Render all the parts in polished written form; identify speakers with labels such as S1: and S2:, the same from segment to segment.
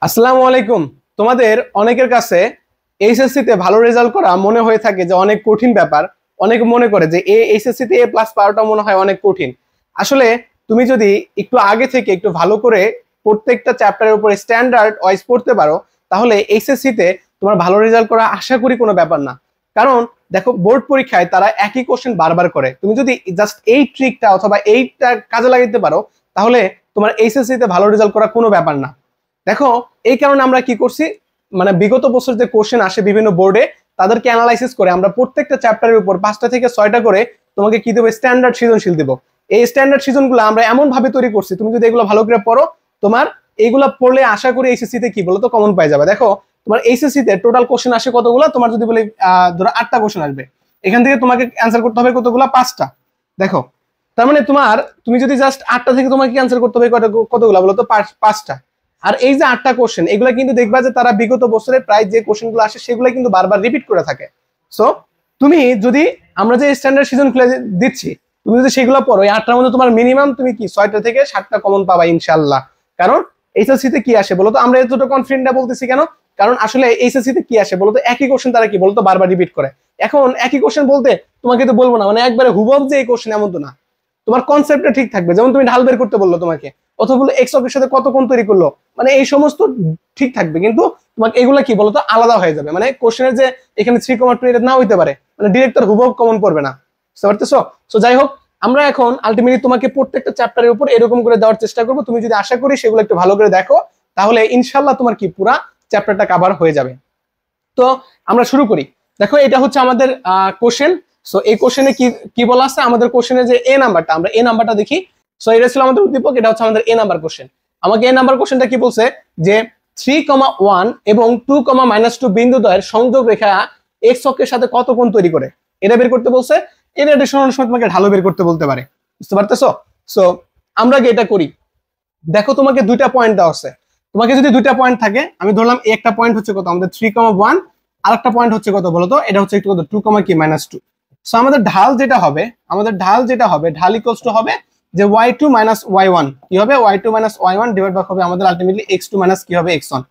S1: আসসালামু আলাইকুম। তোমাদের অনেকের কাছে এইচএসসি তে ভালো রেজাল্ট করা মনে হয়ে থাকে যে অনেক কঠিন ব্যাপার। অনেকে মনে করে যে এইচএসসি তে A+ পাওয়াটা মনে হয় অনেক কঠিন। আসলে তুমি যদি একটু আগে থেকে একটু ভালো করে প্রত্যেকটা চ্যাপ্টারের উপরে স্ট্যান্ডার্ড ওয়াইজ পড়তে পারো, তাহলে এইচএসসি তে তোমার ভালো রেজাল্ট করা আশা করি কোনো ব্যাপার না। কারণ দেখো, বোর্ড পরীক্ষায় তারা একই কোশ্চেন বারবার করে। তুমি যদি জাস্ট এই ট্রিকটা অথবা এইটা কাজে লাগাতে পারো, তাহলে তোমার এইচএসসি তে ভালো রেজাল্ট করা কোনো ব্যাপার না। দেখো, এই কারণে আমরা কি করছি, মানে বিগত বছর যে কোশ্চেন আসে বিভিন্ন বোর্ডে, তাদেরকে অ্যানালাইসিস করে আমরা প্রত্যেকটা চ্যাপ্টারের উপর 5টা থেকে 6টা করে তোমাকে কি দেবো, স্ট্যান্ডার্ড সৃজনশীল দিব। এই স্ট্যান্ডার্ড সৃজনগুলো আমরা এমন ভাবে তৈরি করছি, তুমি যদি এগুলো ভালো করে পড়ো, তোমার এইগুলা পড়লে আশা করি এইচএসসি তে কি বলো তো কমন পাই যাবে। দেখো, তোমার এইচএসসি তে টোটাল কোশ্চেন আসে কতগুলো, তোমার যদি বলি ধরো 8টা কোশ্চেন আসবে, এখান থেকে তোমাকে অ্যান্সার করতে হবে কতগুলো, 5টা। দেখো, তার মানে তুমি যদি জাস্ট 8টা থেকে তোমাকে অ্যান্সার করতে হবে কতগুলো বলো তো, 5টা। আর এই যে 8টা কোশ্চেন, এগুলা কিন্তু দেখবা যে তারা বিগত বছরে প্রায় যে কোশ্চেন গুলো আসে সেগুলো কিন্তু বারবার রিপিট করে থাকে। সো তুমি যদি, আমরা যে স্ট্যান্ডার্ড সিজন খুলে দিচ্ছি, তুমি যদি সেগুলো পড়ো, এই 8টার মধ্যে তোমার মিনিমাম তুমি কি 6টা থেকে 7টা কমন পাবা ইনশাআল্লাহ। কারণ এইচএসসি তে কি আসে বলতো, আমরা এতটা কনফিডেন্ট বলতেছি কেন, কারণ আসলে এইচএসসি তে কি আসে বলতো, একই কোশ্চেন তারা কি বলতো বারবার রিপিট করে। এখন একই কোশ্চেন বলতে তোমাকে তো বলবো না মানে একবারে হুবহু যে এই কোশ্চেন, এমন তো না। তোমার কনসেপ্টটা ঠিক থাকবে। যেমন তুমি ঢাল বের করতে বললো তোমাকে, অথবা বললো এক্স অক্ষের সাথে কত কোণ তৈরি করলো, মানে এই সমস্ত ঠিক থাকবে, কিন্তু তোমাকে এগুলা কি বলতো আলাদা হয়ে যাবে। মানে কোশ্চেনের যে এখানে 3,2 এটা না হইতে পারে, মানে ডিরেক্টর হুবহু কমন পড়বে না, বুঝতে পারতেছো? সো যাই হোক, আমরা এখন আলটিমেটলি তোমাকে প্রত্যেকটা চ্যাপ্টারের উপর এরকম করে দেওয়ার চেষ্টা করবো। তুমি যদি আশা করি সেগুলো একটু ভালো করে দেখো, তাহলে ইনশাল্লাহ তোমার কি পুরা চ্যাপ্টারটা কভার হয়ে যাবে। তো আমরা শুরু করি। দেখো, এটা হচ্ছে আমাদের কোশ্চেন। সো এই কোশ্চেনে কি কি বলা আছে, আমাদের কোশ্চেনে যে এ নাম্বারটা, আমরা এ নাম্বারটা দেখি। সো এটা ছিল আমাদের উদ্দীপক, এটা হচ্ছে আমাদের এ নাম্বার কোশ্চেন। আমাকে এ নাম্বার কোশ্চেনটা কি বলছে, যে 3,1 এবং 2,-2 বিন্দুদ্বয়ের সংযোগ রেখা এক্স অক্ষের সাথে কত কোণ তৈরি করে, এটা বের করতে বলছে। এটা শোনানোর সময় তোমাকে ঢালও বের করতে বলতে পারে, বুঝতে পারতেছো? সো আমরা আগে এটা করি। দেখো, তোমাকে দুইটা পয়েন্ট দেওয়া আছে। তোমাকে যদি দুইটা পয়েন্ট থাকে, আমি ধরলাম একটা পয়েন্ট হচ্ছে কত আমাদের 3,1, আর একটা পয়েন্ট হচ্ছে কত বলতো, এটা হচ্ছে একটু কত 2,-2। সো আমাদের ঢাল যেটা হবে, ঢাল ইকুয়ালস টু হবে যে y2 - y1 কি হবে, y2 - y1 ডিভাইড বাই হবে আমাদের আলটিমেটলি x2 মাইনাস কি হবে x1।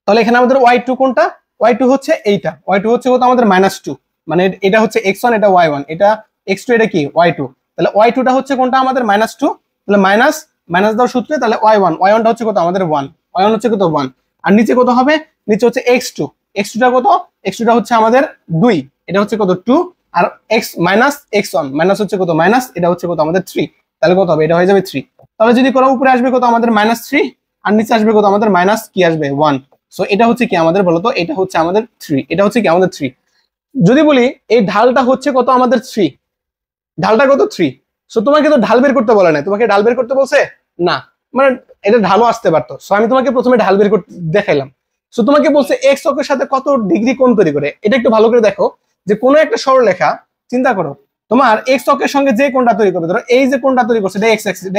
S1: তাহলে এখানে আমাদের y2 কোনটা, y2 হচ্ছে এইটা, y2 হচ্ছে কত আমাদের -2, মানে এটা হচ্ছে x1, এটা y1, এটা x2, এটা কি y2। তাহলে y2 টা হচ্ছে কোনটা আমাদের -2, তাহলে মাইনাস মাইনাস দাও সূত্রে, তাহলে y1 টা হচ্ছে কত আমাদের 1, y1 হচ্ছে কত 1। আর নিচে কত হবে, নিচে হচ্ছে x2, x2 টা কত, x2 টা হচ্ছে আমাদের 2, এটা হচ্ছে কত 2, আর x মাইনাস x1 মাইনাস হচ্ছে কত মাইনাস, এটা হচ্ছে কত আমাদের 3, তাহলে কত হবে, এটা হয়ে যাবে 3। তাহলে যদি করো, উপরে আসবে কত আমাদের -3, আর নিচে আসবে কত আমাদের মাইনাস কি আসবে 1। সো এটা হচ্ছে কি আমাদের বলতো, এটা হচ্ছে আমাদের 3, এটা হচ্ছে কি আমাদের 3। যদি বলি এই ঢালটা হচ্ছে কত আমাদের 3, ঢালটা কত 3। সো তোমাকে তো ঢাল বের করতে বলে না, তোমাকে ঢাল বের করতে বলছে না, মানে এটা ঢালও আসতে পারতো। সো আমি তোমাকে প্রথমে ঢাল বের করতে দেখাইলাম। সো তোমাকে বলছে এক্স অক্ষের সাথে কত ডিগ্রি কোণ তৈরি করে। এটা একটু ভালো করে দেখো, যে কোনো একটা সরলরেখা চিন্তা করো, তোমার এক্স অক্ষের সঙ্গে যে কোণটা তৈরি করবে, ধরো এই যে কোণটা তৈরি করছে, এটা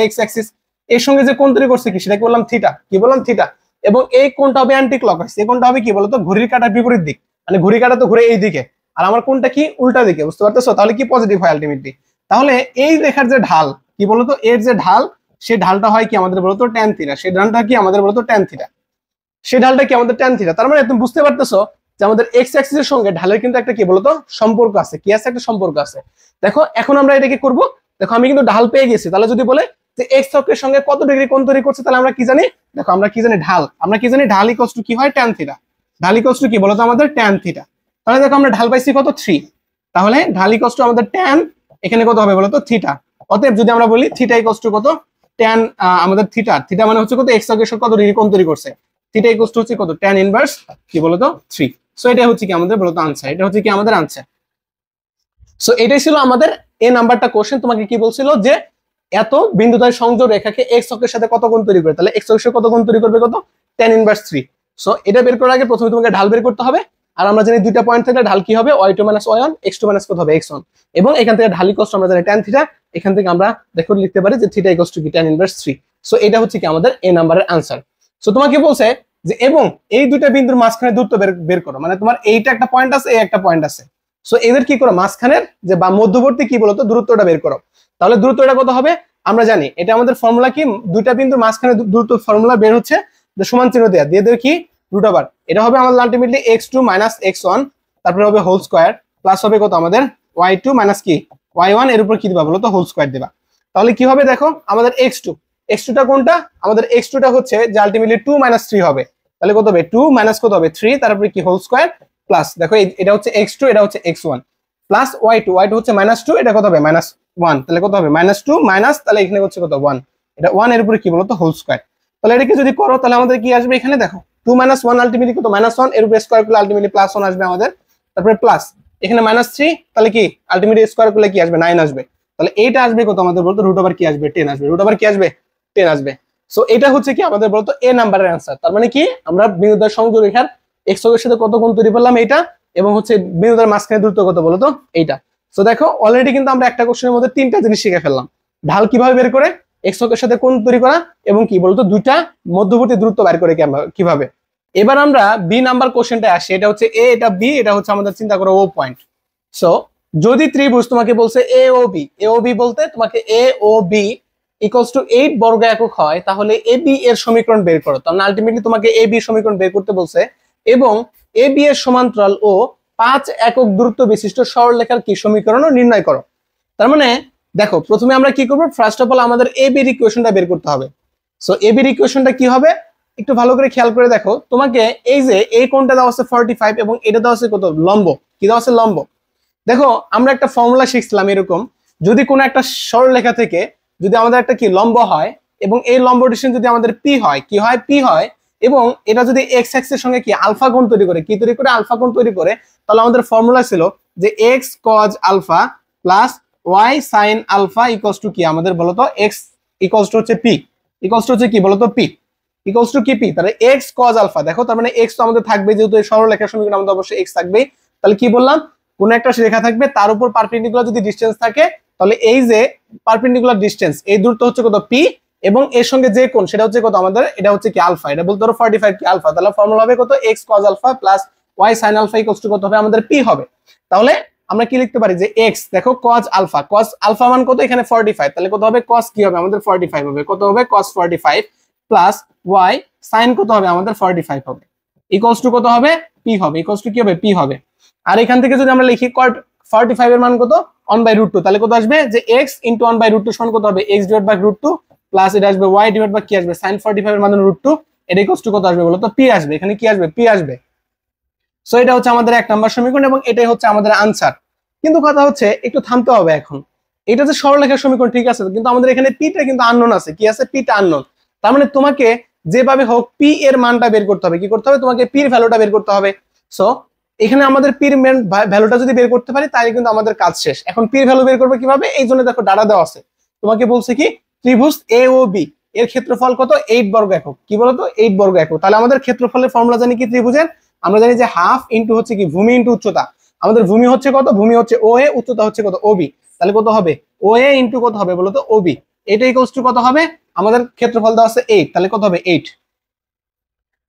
S1: এক্স অ্যাক্সিস, এর সঙ্গে যে কোণ তৈরি করছে কি, সেটাকে বললাম থিটা, কি বললাম থিটা। এবং এই কোণটা হবে অ্যান্টি ক্লকওয়াইজ, এই কোণটা হবে কি বলতো ঘড়ির কাঁটার বিপরীত দিক, মানে ঘড়ির কাঁটা তো ঘুরে এই দিকে, আর আমার কোণটা কি উল্টা দিকে, বুঝতে পারতেছো? তাহলে কি পজিটিভ হয় আলটিমেটলি। তাহলে এই রেখার যে ঢাল কি বলতো, এর যে ঢাল, সেই ঢালটা হয় কি আমাদের বলতো ট্যান থিটা, সেই ঢালটা কি আমাদের বলতো ট্যান থিটা, সেই ঢালটা কি আমাদের ট্যান থিটা। তার মানে তুমি বুঝতে পারতেছো যে আমাদের এক্স অ্যাক্সিসের সঙ্গে ঢালের কিন্তু একটা কি বলতো সম্পর্ক আছে, কি আছে, একটা সম্পর্ক আছে। দেখো, এখন আমরা এটাকে করব। দেখো, আমি কিন্তু ঢাল পেয়ে গেছি। তাহলে যদি বলে যে এক্স অক্ষের সঙ্গে কত ডিগ্রি কোণ তৈরি করছে, তাহলে আমরা কি জানি, দেখো আমরা কি জানি ঢাল, আমরা কি জানি ঢাল ইকুয়ালস টু কি হয় ট্যান থিটা, ঢাল ইকুয়ালস টু কি বলতো আমাদের ট্যান থিটা। তাহলে দেখো, আমরা ঢাল পাইছি কত 3, তাহলে ঢাল ইকুয়ালস টু আমাদের ট্যান, এখানে কত হবে বলতো থিটা। অতএব যদি আমরা বলি থিটা ইকুয়ালস টু কত ট্যান, আমাদের থিটা মানে হচ্ছে কত এক্স অক্ষের সঙ্গে কত ডিগ্রি কোণ তৈরি করছে, থিটা ইকুয়ালস টু হচ্ছে কত ট্যান ইনভার্স কি বলতো 3। সো এটা হচ্ছে কি আমাদের বলতো আনসার, এটা হচ্ছে কি আমাদের আনসার। সো এটাই ছিল আমাদের এ নাম্বারটা কোশ্চেন। তোমাকে কি বলছিল যে এত বিন্দুদ্বয় সংযোগ রেখাকে এক্স অক্ষের সাথে কত কোণ তৈরি করে, তাহলে এক্স অক্ষের কত কোণ তৈরি করবে, কত ট্যান ইনভার্স 3। সো এটা বের করার আগে প্রথমে তোমাকে ঢাল বের করতে হবে। আর আমরা জানি দুইটা পয়েন্ট থেকে ঢাল কি হবে, y2 - y1, x2 - কত হবে x1, এবং এখান থেকে ঢাল ইকুয়ালস টু আমরা জানি ট্যান থিটা, এখান থেকে আমরা দেখো লিখতে পারি যে থিটা ইকুয়ালস টু কি ট্যান ইনভার্স 3। সো এটা হচ্ছে কি আমাদের এ নাম্বারের আনসার। সো তোমাকে বলছে যে এবং এই দুইটা বিন্দুর মাঝখানে দূরত্ব বের করো, মানে তোমার এইটা একটা পয়েন্ট আছে, এই একটা পয়েন্ট আছে। সো এদের কি করো, মাঝখানের যে বা মধ্যবর্তী কি বলতো দূরত্বটা বের করো। তাহলে দূরত্বটা কত হবে, আমরা জানি এটা আমাদের ফর্মুলা কি, দুইটা বিন্দুর মাঝখানে দূরত্ব ফর্মুলা বের হচ্ছে সমান চিহ্ন দেয়া দিয়ে দেবে কি রুট ওভার, এটা হবে আমাদের আলটিমেটলি x2 মাইনাস x1, তারপরে হবে হোল স্কয়ার প্লাস হবে কত আমাদের y2 মাইনাস কি y1, এর উপর কি দিবা বলো তো হোল স্কয়ার দিবা। তাহলে কি হবে দেখো আমাদের x2টা কোনটা, আমাদের x2টা হচ্ছে যে আলটিমেটলি 2 মাইনাস 3 হবে, তাহলে কত হবে 2 মাইনাস কত হবে 3, তারপরে কি হোল স্কয়ার প্লাস দেখো এটা হচ্ছে x2, এটা হচ্ছে x1 প্লাস y2 হচ্ছে -2, এটা কত হবে -1, তাহলে কত হবে -2 মাইনাস, তাহলে এখানে হচ্ছে কত 1, এটা 1 এর উপরে কি বলতো হোল স্কয়ার। তাহলে এটাকে যদি করো তাহলে আমাদের কি আসবে এখানে দেখো 2 - 1 আলটিমেটলি কত -1, এর উপরে স্কয়ার করলে আলটিমেটলি +1 আসবে আমাদের, তারপরে প্লাস এখানে -3, তাহলে কি আলটিমেটলি স্কয়ার করলে কি আসবে 9 আসবে, তাহলে এইটা আসবে কত আমাদের বলতো রুট ওভার কি আসবে 10 আসবে, রুট ওভার কি আসবে 10 আসবে। সো এটা হচ্ছে কি আমাদের বলতো এ নাম্বারের आंसर। তার মানে কি আমরা বিন্দুদ্বয় সংযোগ রেখার x অক্ষের সাথে কত কোণ তৈরি করলাম এইটা, এবং হচ্ছে বিন্দুদ্বয়ের মাঝখানে দূরত্ব কত বলতো এইটা। সো দেখো অলরেডি কিন্তু আমরা একটা কোশ্চেনের মধ্যে তিনটা জিনিস শিখে ফেললাম, ঢাল কিভাবে বের করে, x অক্ষের সাথে কোণ তৈরি করা, এবং কি বলতো দুইটা মধ্যবর্তী দূরত্ব বের করে কিভাবে। এবার আমরা বি নাম্বার কোশ্চেনটা আসি, এটা হচ্ছে এ, এটা বি, এটা হচ্ছে আমাদের চিন্তা করো ও পয়েন্ট। সো যদি ত্রিভুজ তোমাকে বলছে এ ও বি বলতে তোমাকে এ ও বি ইকুয়ালস টু 8 বর্গ একক হয়, তাহলে এ বি এর সমীকরণ বের করো। তাহলে আলটিমেটলি তোমাকে এ বি সমীকরণ বের করতে বলছে, এবং এ বি এর সমান্তরাল ও 5 একক দূরত্ব বিশিষ্ট সরলরেখার কি সমীকরণও নির্ণয় করো। তার মানে দেখো প্রথমে আমরা কি করব, ফার্স্ট অফ অল আমাদের এ বি এর ইকুয়েশনটা বের করতে হবে। সো এ বি এর ইকুয়েশনটা কি হবে একটু ভালো করে খেয়াল করে দেখো, তোমাকে এই যে এই কোণটা দেওয়া আছে 45 এবং এটা দেওয়া আছে কত লম্ব, কি দেওয়া আছে লম্ব। দেখো আমরা একটা ফর্মুলা শিখছিলাম এরকম, যদি কোনো একটা সরলরেখা থেকে যদি আমাদের একটা কি লম্ব হয়, এবং এই লম্ব ডিস্টেন্স যদি আমাদের পি হয়, কি হয় পি হয়, এবং এটা যদি এক্স অ্যাক্সিসের সঙ্গে কি আলফা কোণ তৈরি করে, কি তৈরি করে আলফা কোণ তৈরি করে, তাহলে আমাদের ফর্মুলা ছিল যে x cos alpha plus y sine alpha equals to কি আমাদের বলতো এক্স ইকুয়ালস টু হচ্ছে পি, ইকুয়ালস টু হচ্ছে কি বলতো পি, ইকুয়ালস টু কি পি, তাহলে এক্স কজ আলফা, দেখো তার মানে এক্স তো আমাদের থাকবে, যেহেতু এই সরলরেখার সমীকরণ আমাদের অবশ্যই এক্স থাকবে। তাহলে কি বললাম, কোন একটা রেখা থাকবে তার উপর পারপেন্ডিকুলার যদি ডিসটেন্স থাকে, তাহলে এই যে পারপেন্ডিকুলার ডিসটেন্স এই দূরত্ব হচ্ছে কত পি, এবং এর সঙ্গে যে কোণ সেটা হচ্ছে কত আমাদের, এটা হচ্ছে কি আলফা, এটা বলতে পারো 45 কি আলফা, তাহলে ফর্মুলা হবে কত x cos alpha plus y sine alpha equals to কত হবে আমাদের পি হবে। তাহলে আমরা কি লিখতে পারি যে এক্স দেখো কজ আলফা মান কত এখানে 45, তাহলে কত হবে কস কি হবে আমাদের 45 হবে, কত হবে কস 45 প্লাস ওয়াই সাইন কত হবে আমাদের 45 হবে, ইকুয়ালস টু কত হবে পি হবে, ইকুয়ালস টু কি হবে পি হবে। আর এখান থেকে যদি আমরা লিখি cot 45 এর মান কত 1/√2, তাহলে কত আসবে যে x * 1/√2 সমান কত হবে x /√2 প্লাস এটা আসবে y কি আসবে sin 45 এর মান √2, এটা ইকুয়ালস টু কত আসবে বলো তো p আসবে, এখানে কি আসবে p আসবে। সো এটা হচ্ছে আমাদের এক নাম্বার সমীকরণ, এবং এটাই হচ্ছে আমাদের आंसर। কিন্তু কথা হচ্ছে একটু থামতে হবে এখন, এটা যে সরলরেখার সমীকরণ ঠিক আছে, কিন্তু আমাদের এখানে p টা কিন্তু আননোন আছে, কি আছে p টা আননোন। তার মানে তোমাকে যেভাবে হোক p এর মানটা বের করতে হবে, কি করতে হবে তোমাকে p এর ভ্যালুটা বের করতে হবে। সো এখানে আমাদের পি এর ভ্যালুটা যদি বের করতে পারি তাহলে কিন্তু আমাদের কাজ শেষ। এখন পি এর ভ্যালু বের করবে কিভাবে, এই জন্য দেখো ডাটা দেওয়া আছে, তোমাকে বলছে কি ত্রিভুজ এ ও বি এর ক্ষেত্রফল কত 8 বর্গ একক, কি বলতো 8 বর্গ একক। তাহলে আমাদের ক্ষেত্রফলের ফর্মুলা জানি কি ত্রিভুজের, আমরা জানি যে হাফ ইনটু হচ্ছে কি ভূমি ইনটু উচ্চতা, আমাদের ভূমি হচ্ছে কত, ভূমি হচ্ছে ও এ, উচ্চতা হচ্ছে কত ও বি, তাহলে কত হবে ও এ ইনটু কত হবে বলতো ও বি, এটা ইকুয়ালস টু কত হবে আমাদের ক্ষেত্রফল দেওয়া আছে 8, তাহলে কত হবে 8।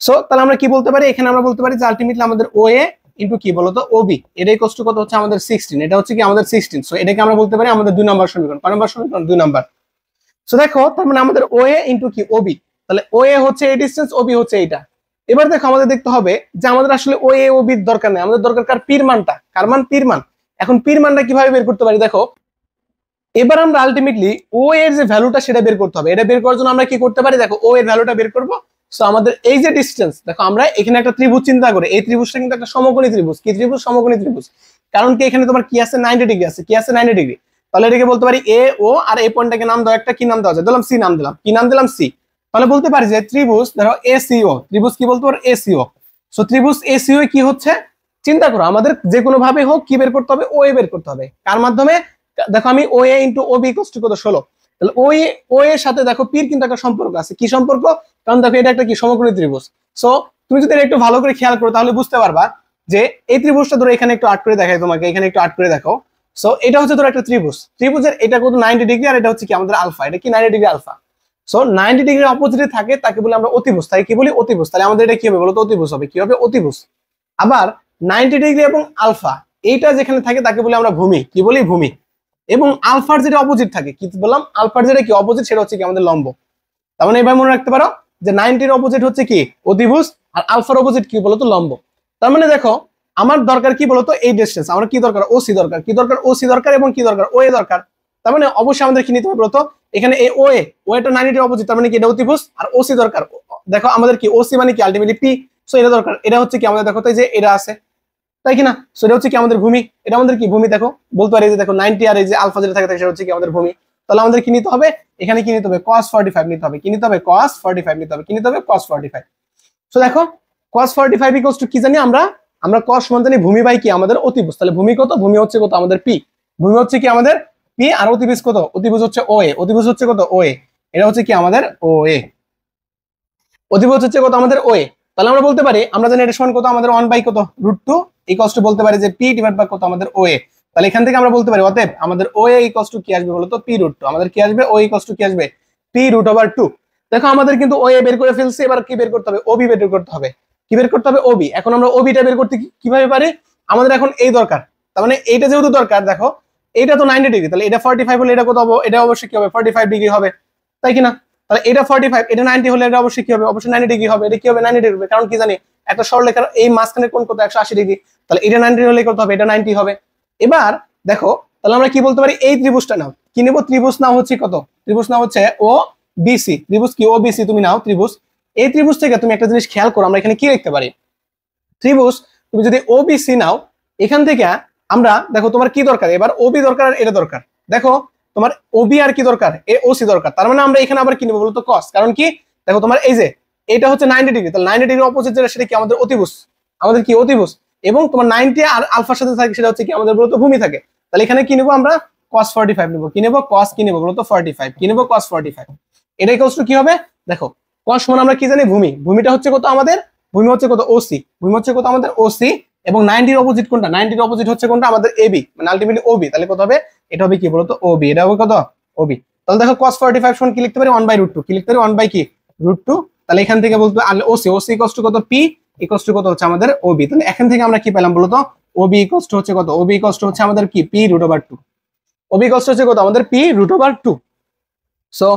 S1: সো তাহলে আমরা কি বলতে পারি, এখানে আমরা বলতে পারি যে আলটিমেটলি আমাদের ও এ ইনটু কি বলতো ওবি, এটা ইকুয়ালস টু কত হচ্ছে আমাদের 16, এটা হচ্ছে কি আমাদের 16। সো এটাকে আমরা বলতে পারি আমাদের 2 নাম্বার সমীকরণ, কয় নাম্বার সমীকরণ 2 নাম্বার। সো দেখো তার মানে আমাদের ওএ ইনটু কি ওবি, তাহলে ওএ হচ্ছে এই ডিসটেন্স, ওবি হচ্ছে এইটা। এবার দেখো আমাদের দেখতে হবে যে আমাদের আসলে ওএ ওবির দরকার নেই, আমাদের দরকার কার পির মানটা, কার মান পির মান। এখন পির মানটা কিভাবে বের করতে পারি দেখো, এবার আমরা আলটিমেটলি ও এর যে ভ্যালুটা সেটা বের করতে হবে, এটা বের করার জন্য আমরা কি করতে পারি দেখো ও এর ভ্যালুটা বের করব। সো আমাদের এই যে ডিসটেন্স দেখো, আমরা এখানে একটা ত্রিভুজ চিন্তা করি, এই ত্রিভুজটা কিন্তু একটা সমকোণী ত্রিভুজ, কি ত্রিভুজ সমকোণী ত্রিভুজ, কারণ কি এখানে তোমার কি আছে 90 ডিগ্রি আছে, কি আছে 90 ডিগ্রি। তাহলে এটাকে বলতে পারি এ ও, আর এই পয়েন্টটাকে নাম দাও একটা, কি নাম দেওয়া যায়, দিলাম সি নাম দিলাম, কি নাম দিলাম সি। তাহলে বলতে পারি যে ত্রিভুজ ধরো এসিও, ত্রিভুজ কি বলতে পারো এসিও। সো ত্রিভুজ এসিও কি হচ্ছে চিন্তা করো, আমাদের যে কোনো ভাবে হোক কি বের করতে হবে, ও এ বের করতে হবে, কার মাধ্যমে দেখো আমি O A into O B equals to কত 16, তাহলে ও এর সাথে দেখো পির কিন্তু একটা সম্পর্ক আছে, কি সম্পর্ক, কারণ দেখো এটা একটা কি সমকোণী ত্রিভুজ। সো তুমি যদি একটু ভালো করে খেয়াল করো তাহলে বুঝতে পারবা যে এই ত্রিভুজটা ধরো এখানে একটু আট করে দেখাই তোমাকে, এখানে একটু আট করে দেখো। সো এটা হচ্ছে ধরো একটা ত্রিভুজ, ত্রিভুজের এটা কত 90 ডিগ্রি, আর এটা হচ্ছে কি আমাদের আলফা, এটা কি 90 ডিগ্রি আলফা। সো 90 ডিগ্রি অপোজিটে থাকে তাকে বলি আমরা অতিভুজ, তাই কি বলি অতিভুজ। তাহলে আমাদের এটা কি হবে বলতো অতিভুজ হবে, কি হবে অতিভুজ। আবার 90 ডিগ্রি এবং আলফা এইটা যেখানে থাকে তাকে বলি আমরা ভূমি, কি বলি ভূমি। এবং আলফার যেটা অপোজিট থাকে, কি বললাম আলফার যেটা কি অপোজিট সেটা হচ্ছে কি আমাদের লম্ব। তার মানে এবার মনে রাখতে পারো যে 90 এর অপোজিট হচ্ছে কি অতিভুজ, আর আলফার অপোজিট কি বলতো লম্ব। তার মানে দেখো আমার দরকার কি বলতো এই ডিসটেন্স, আমার কি দরকার ওসি দরকার, কি দরকার ওসি দরকার এবং কি দরকার ওএ দরকার। তার মানে অবশ্যই আমাদের কি নিতে হবে বলতো এখানে এই ওএটা 90 এর অপোজিট, তার মানে কি এটা অতিভুজ, আর ওসি দরকার। দেখো আমাদের কি ওসি মানে কি আলটিমেটলি পি, সো এটা দরকার। এটা হচ্ছে কি আমাদের দেখো তো যে এটা আছে তাই কি না, সো এটা হচ্ছে কি আমাদের ভূমি, এটা আমাদের কি ভূমি। দেখো বলতে পারি যে দেখো 90 আর এই যে আলফা যেটা থাকে সেটা হচ্ছে কি আমাদের ভূমি। তাহলে আমাদের কি নিতে হবে এখানে কি নিতে হবে cos 45 নিতে হবে, কি নিতে হবে cos 45 নিতে হবে, কি নিতে হবে cos 45। সো দেখো cos 45 ইকুয়ালস টু কি জানি আমরা, আমরা cos সমান জানি ভূমি বাই কি আমাদের অতিভুজ। তাহলে ভূমি কত, ভূমি হচ্ছে কত আমাদের পি, ভূমি হচ্ছে কি আমাদের পি, আর অতিভুজ কত, অতিভুজ হচ্ছে ওএ, অতিভুজ হচ্ছে কত ওএ, এটা হচ্ছে কি আমাদের ওএ, অতিভুজ হচ্ছে কত আমাদের ওএ। তাহলে আমরা বলতে পারি আমরা জানি এটা সমান কত আমাদের 1 বাই কত √2 ইকুয়ালস টু বলতে পারি যে পি ডিভাইড বাই কত আমাদের ওএ। তাহলে এখান থেকে আমরা বলতে পারি অতএব আমাদের ওএ ইকুয়ালস টু কি আসবে বলতো p√2, আমাদের কি আসবে ওএ ইকুয়ালস টু কি আসবে p√2। দেখো আমাদের কিন্তু ওএ বের করে ফেলছি, এবার কি বের করতে হবে ওবি বের করতে হবে, কি বের করতে হবে ওবি। এখন আমরা ওবিটা বের করতে কিভাবে পারি, আমাদের এখন এই দরকার, তার মানে এইটা যেহেতু দরকার, দেখো এইটা তো 90 ডিগ্রি, তাহলে এটা 45 হলে এটা কত হবে, এটা অবশ্যই কি হবে 45 ডিগ্রি হবে তাই কি না। তাহলে এটা 45 এটা 90 হলে এটা অবশ্যই কি হবে, অবশ্যই 90 ডিগ্রি হবে। এটা কি হবে 90 ডিগ্রি হবে, কারণ কি জানি একটা সরলরেখার এই মাঝখানে কোণ কত 180 ডিগ্রি, তাহলে এটা 90 হলে কত হবে, এটা 90 হবে। এবার দেখো তাহলে আমরা কি বলতে পারি এই ত্রিভুজটা নাও, কি নেব ত্রিভুজ নাও হচ্ছে কত, ত্রিভুজ নাও হচ্ছে ও বিসি, ত্রিভুজ কি ও বিসি তুমি নাও ত্রিভুজ। এই ত্রিভুজ থেকে তুমি একটা জিনিস খেয়াল করো, আমরা এখানে কি লিখতে পারি, ত্রিভুজ তুমি যদি ও বিসি নাও, এখান থেকে আমরা দেখো তোমার কি দরকার, এবার ওবি দরকার আর এটা দরকার। দেখো তোমার ওবি আর কি দরকার, এ ওসি দরকার। তার মানে আমরা এখানে আবার কি নেব বলতো cos, কারণ কি দেখো তোমার এই যে এটা হচ্ছে 90 ডিগ্রি, তাহলে 90 ডিগ্রি অপোজিট যেটা সেটা কি আমাদের অতিভুজ, আমাদের কি অতিভুজ। এবং তোমার 90 আর আলফার সাথে থাকে সেটা হচ্ছে কি আমাদের বলতো ভূমি থাকে। তাহলে এখানে কি নেব আমরা cos 45 নেব, কি নেব cos কি নেব বলতো 45, কি নেব cos 45। এটা ইকুয়ালস টু কি হবে দেখো cos সমান আমরা কি জানি ভূমি, ভূমিটা হচ্ছে কত আমাদের, ভূমি হচ্ছে কত ওসি, ভূমি হচ্ছে কত আমাদের ওসি, এবং 90 এর অপোজিট কোনটা, 90 এর অপোজিট হচ্ছে কোনটা আমাদের এবি, মানে আলটিমেটলি ওবি। তাহলে কত হবে এটা হবে কি বলতো ওবি, এটা হবে কত ওবি। তাহলে দেখো cos 45 সমান কি লিখতে পারি 1/√2, কি লিখতে পারি 1 বাই কি √2। তাহলে এখান থেকে বলতে ওসি, ওসি ইকুয়ালস টু কত পি ইকুয়ালস টু কত হচ্ছে আমাদের ওবি। তাহলে এখান থেকে আমরা কি পেলাম বলতো ওবি ইকুয়ালস টু হচ্ছে কত, ওবি ইকুয়ালস টু হচ্ছে আমাদের কি p√2, ওবি ইকুয়ালস টু হচ্ছে কত আমাদের p√2। সো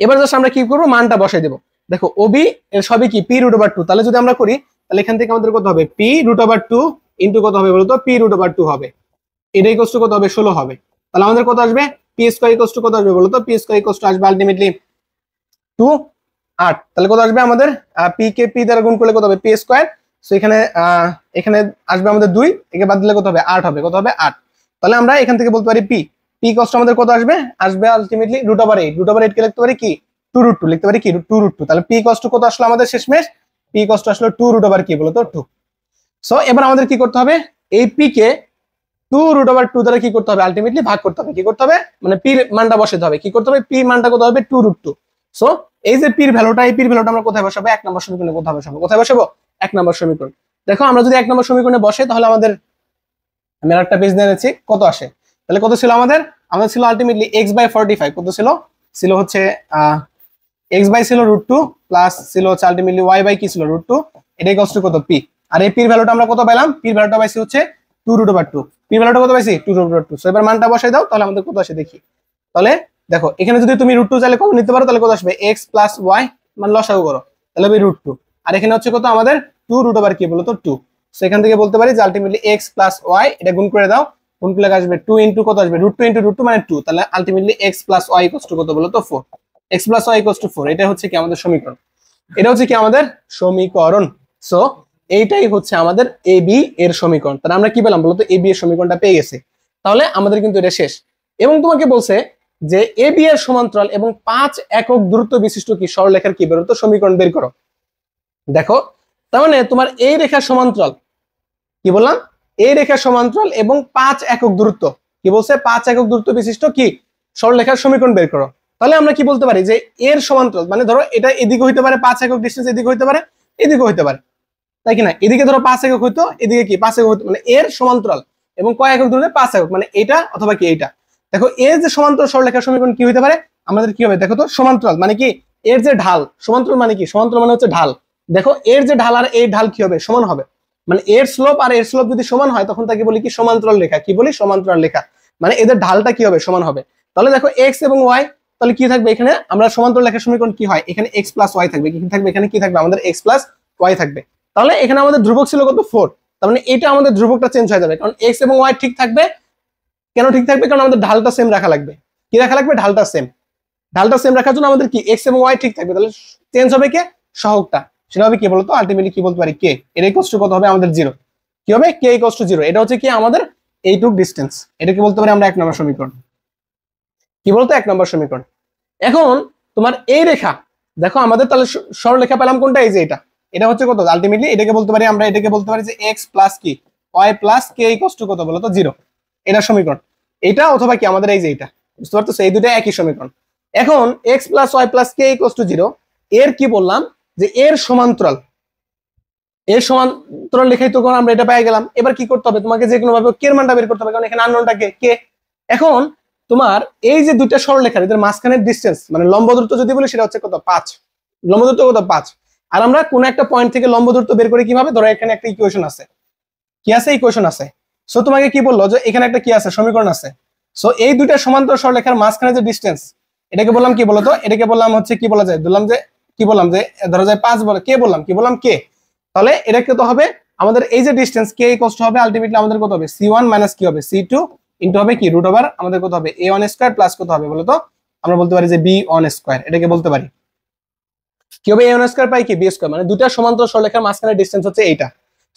S1: এবার জাস্ট আমরা কি করব মানটা বসাই দেব। দেখো ওবি এর সবই কি p√2, তাহলে যদি আমরা করি তাহলে এখান থেকে আমাদের কত হবে p√2 ইনটু কত হবে বলতো p√2 হবে, এটা ইকুয়ালস টু কত হবে 16 হবে। তাহলে আমাদের কত আসবে পি স্কয়ার ইকুয়ালস টু কত আসবে বলতো, পি স্কয়ার ইকুয়ালস টু আসবে আলটিমেটলি 2 8। তাহলে কত আসবে আমাদের পি কে পি দ্বারা গুণ করলে কত হবে পি স্কয়ার। সো এখানে এখানে আসবে আমাদের 2, একে বাদ দিলে কত হবে 8 হবে, কত হবে 8। তাহলে আমরা এখান থেকে বলতে পারি পি, পি কষ্ট আমাদের কত আসবে, আসবে আলটিমেটলি √8, √8 কে লিখতে পারি কি 2√2, লিখতে পারি কি 2√2। তাহলে পি কষ্ট কত আসলো আমাদের শেষমেশ, পি কষ্ট আসলো 2√, কি বলতো 2। সো এবার আমাদের কি করতে হবে এই পি কে 2√2 দ্বারা কি করতে হবে আলটিমেটলি ভাগ করতে হবে, কি করতে হবে মানে পি মানটা বসাতে হবে, কি করতে হবে পি মানটা কত হবে 2√2। সো এই যে পির ভ্যালুটা, এই পির ভ্যালুটা আমরা কোথায় বসাবো 1 নম্বর সমীকরণে, কোথায় বসাবো 1 নম্বর সমীকরণ। দেখো আমরা যদি 1 নম্বর সমীকরণে বসে তাহলে আমাদের আমি আরেকটা পেজ নিয়ে নিচ্ছি কত আসে। তাহলে কত ছিল আমাদের, আমাদের ছিল আলটিমেটলি x/45, কত ছিল ছিল হচ্ছে x বাই ছিল √2 প্লাস ছিল হচ্ছে আলটিমেটলি y বাই কি ছিল √2, এটাই কষ্ট কত p। আর এই পির ভ্যালুটা আমরা কত পেলাম, পির ভ্যালুটা পাইছি হচ্ছে 2√2, পির ভ্যালুটা কত পাইছি 2√2। সো এবার মানটা বসাই দাও তাহলে আমাদের কত আসে দেখি। তাহলে দেখো এখানে যদি তুমি √2 চাইলে কত নিতে পারো, তাহলে কত আসবে x প্লাস y, মানে লসাগু করো তাহলে হবে √2, আর এখানে হচ্ছে কত আমাদের 2√, কি বলতো 2। সো এখান থেকে বলতে পারি যে আলটিমেটলি x প্লাস y, এটা গুণ করে দাও, গুণ করলে আসবে 2 ইনটু কত আসবে √2 ইনটু √2 মানে 2, তাহলে ultimately x plus y equals to কত বলতো 4, x plus y equals to 4। এটা হচ্ছে কি আমাদের সমীকরণ, এটা হচ্ছে কি আমাদের সমীকরণ। সো এইটাই হচ্ছে আমাদের এ বি এর সমীকরণ। তাহলে আমরা কি পেলাম বলতো এ বি এর সমীকরণটা পেয়ে গেছি। তাহলে আমাদের কিন্তু এটা শেষ, এবং তোমাকে বলছে যে এ বি এর সমান্তরাল এবং 5 একক দূরত্ব বিশিষ্ট কি সরলরেখার কি বেরোতো সমীকরণ বের করো। দেখো তার মানে তোমার এই রেখার সমান্তরাল, কি বললাম এই রেখার সমান্তরাল এবং 5 একক দূরত্ব, কি বলছে 5 একক দূরত্ব বিশিষ্ট কি সরলরেখার সমীকরণ বের করো। তাহলে আমরা কি বলতে পারি যে এর সমান্তরাল মানে ধরো এটা এদিকে হইতে পারে 5 একক ডিসটেন্স, এদিকে হইতে পারে এদিকে হইতে পারে তাই কি না, এদিকে ধরো 5 একক হইতো এদিকে কি 5 একক হইতো, মানে এর সমান্তরাল এবং কয় একক দূরত্বে 5 একক, মানে এটা অথবা কি এইটা। দেখো এর যে সমান্তরাল সরলরেখার সমীকরণ কি হইতে পারে আমাদের কি হবে, দেখো তো সমান্তরাল মানে কি এর যে ঢাল, সমান্তরাল মানে কি সমান্তরাল মানে হচ্ছে ঢাল। দেখো এর যে ঢাল আর এই ঢাল কি হবে সমান হবে, মানে এর স্লোপ আর এর স্লোপ যদি সমান হয় তখন তাকে বলি কি সমান্তরাল রেখা, কি বলি সমান্তরাল রেখা, মানে এদের ঢালটা কি হবে সমান হবে। তাহলে দেখো এক্স এবং ওয়াই, তাহলে কি থাকবে এখানে আমরা সমান্তরাল রেখার সমীকরণ কি হয়, এখানে x প্লাস ওয়াই থাকবে, কি থাকবে এখানে কি থাকবে আমাদের x প্লাস ওয়াই থাকবে। তাহলে এখানে আমাদের ধ্রুবক ছিল কত 4, তার মানে এটা আমাদের ধ্রুবকটা চেঞ্জ হয়ে যাবে, কারণ x এবং y ঠিক থাকবে। কেন ঠিক থাকবে, কারণ আমাদের ঢালটা সেম রাখা লাগবে। কি রাখা লাগবে, ঢালটা সেম। ঢালটা সেম রাখার জন্য আমাদের কি x এবং y ঠিক থাকবে, তাহলে চেঞ্জ হবে কে, সহগটা, সেটা হবে কি বলতো আলটিমেটলি কি বলতে পারি, k এর ইকুয়াল টু কত হবে আমাদের 0, কি হবে k ইকুয়াল টু 0। এটা হচ্ছে কি আমাদের এইটুক ডিসটেন্স, এটাকে বলতে পারি আমরা 1 নম্বর সমীকরণ। কি বলতো 1 নম্বর সমীকরণ। এখন তোমার এই রেখা দেখো আমাদের তাহলে সরলরেখা পেলাম কোনটা, এই যে এটা হচ্ছে কত আলটিমেটলি, এটাকে বলতে পারি আমরা, এটাকে বলতে পারি যে x প্লাস কি y plus k equal to কত বলতো 0, এটা সমীকরণ। এটা অথবা কি আমাদের এই যে এটা, বুঝতে পারছো, এই দুটো একই সমীকরণ। এখন x plus y plus k equal to 0 এর কি বললাম যে এর সমান্তরাল লেখাই তো আমরা এটা পেয়ে গেলাম। এবার কি করতে হবে, তোমাকে যে কোনো ভাবে k এর মানটা বের করতে হবে, কারণ এখানে আননোনটা কে। এখন তোমার এই যে দুইটা সরলরেখা এদের মাঝখানের ডিসটেন্স মানে লম্ব দূরত্ব যদি বলি সেটা হচ্ছে কত 5, লম্ব দূরত্ব কত 5। আর আমরা কোন একটা পয়েন্ট থেকে লম্ব দূরত্ব বের করি কিভাবে, ধরো এখানে একটা ইকুয়েশন আছে, কি আছে ইকুয়েশন আছে। সো তোমাকে কি বললো যে এখানে একটা কি আছে সমীকরণ আছে। সো এই দুইটা সমান্তরাল সরলরেখার মাঝখানে যে ডিসটেন্স এটাকে বললাম কি বলতো, এটাকে বললাম হচ্ছে কি বলা যায়, বললাম যে কি বললাম যে ধরো যায় 5 বলে কে বললাম, কি বললাম কে। তাহলে এটাকে তো হবে আমাদের এই যে ডিসটেন্স কে কষ্ট হবে আলটিমেটলি আমাদের কত হবে c1 মাইনাস কি হবে c2 ইনটু হবে কি রুট ওভার আমাদের কত হবে a1 স্কয়ার প্লাস কত হবে বলো তো, আমরা বলতে পারি যে b1 স্কয়ার, এটাকে বলতে পারি কি হবে a1 স্কয়ার পাই কি b স্কয়ার, মানে দুটো সমান্তরাল সরলরেখার মাঝখানে ডিসটেন্স হচ্ছে এইটা।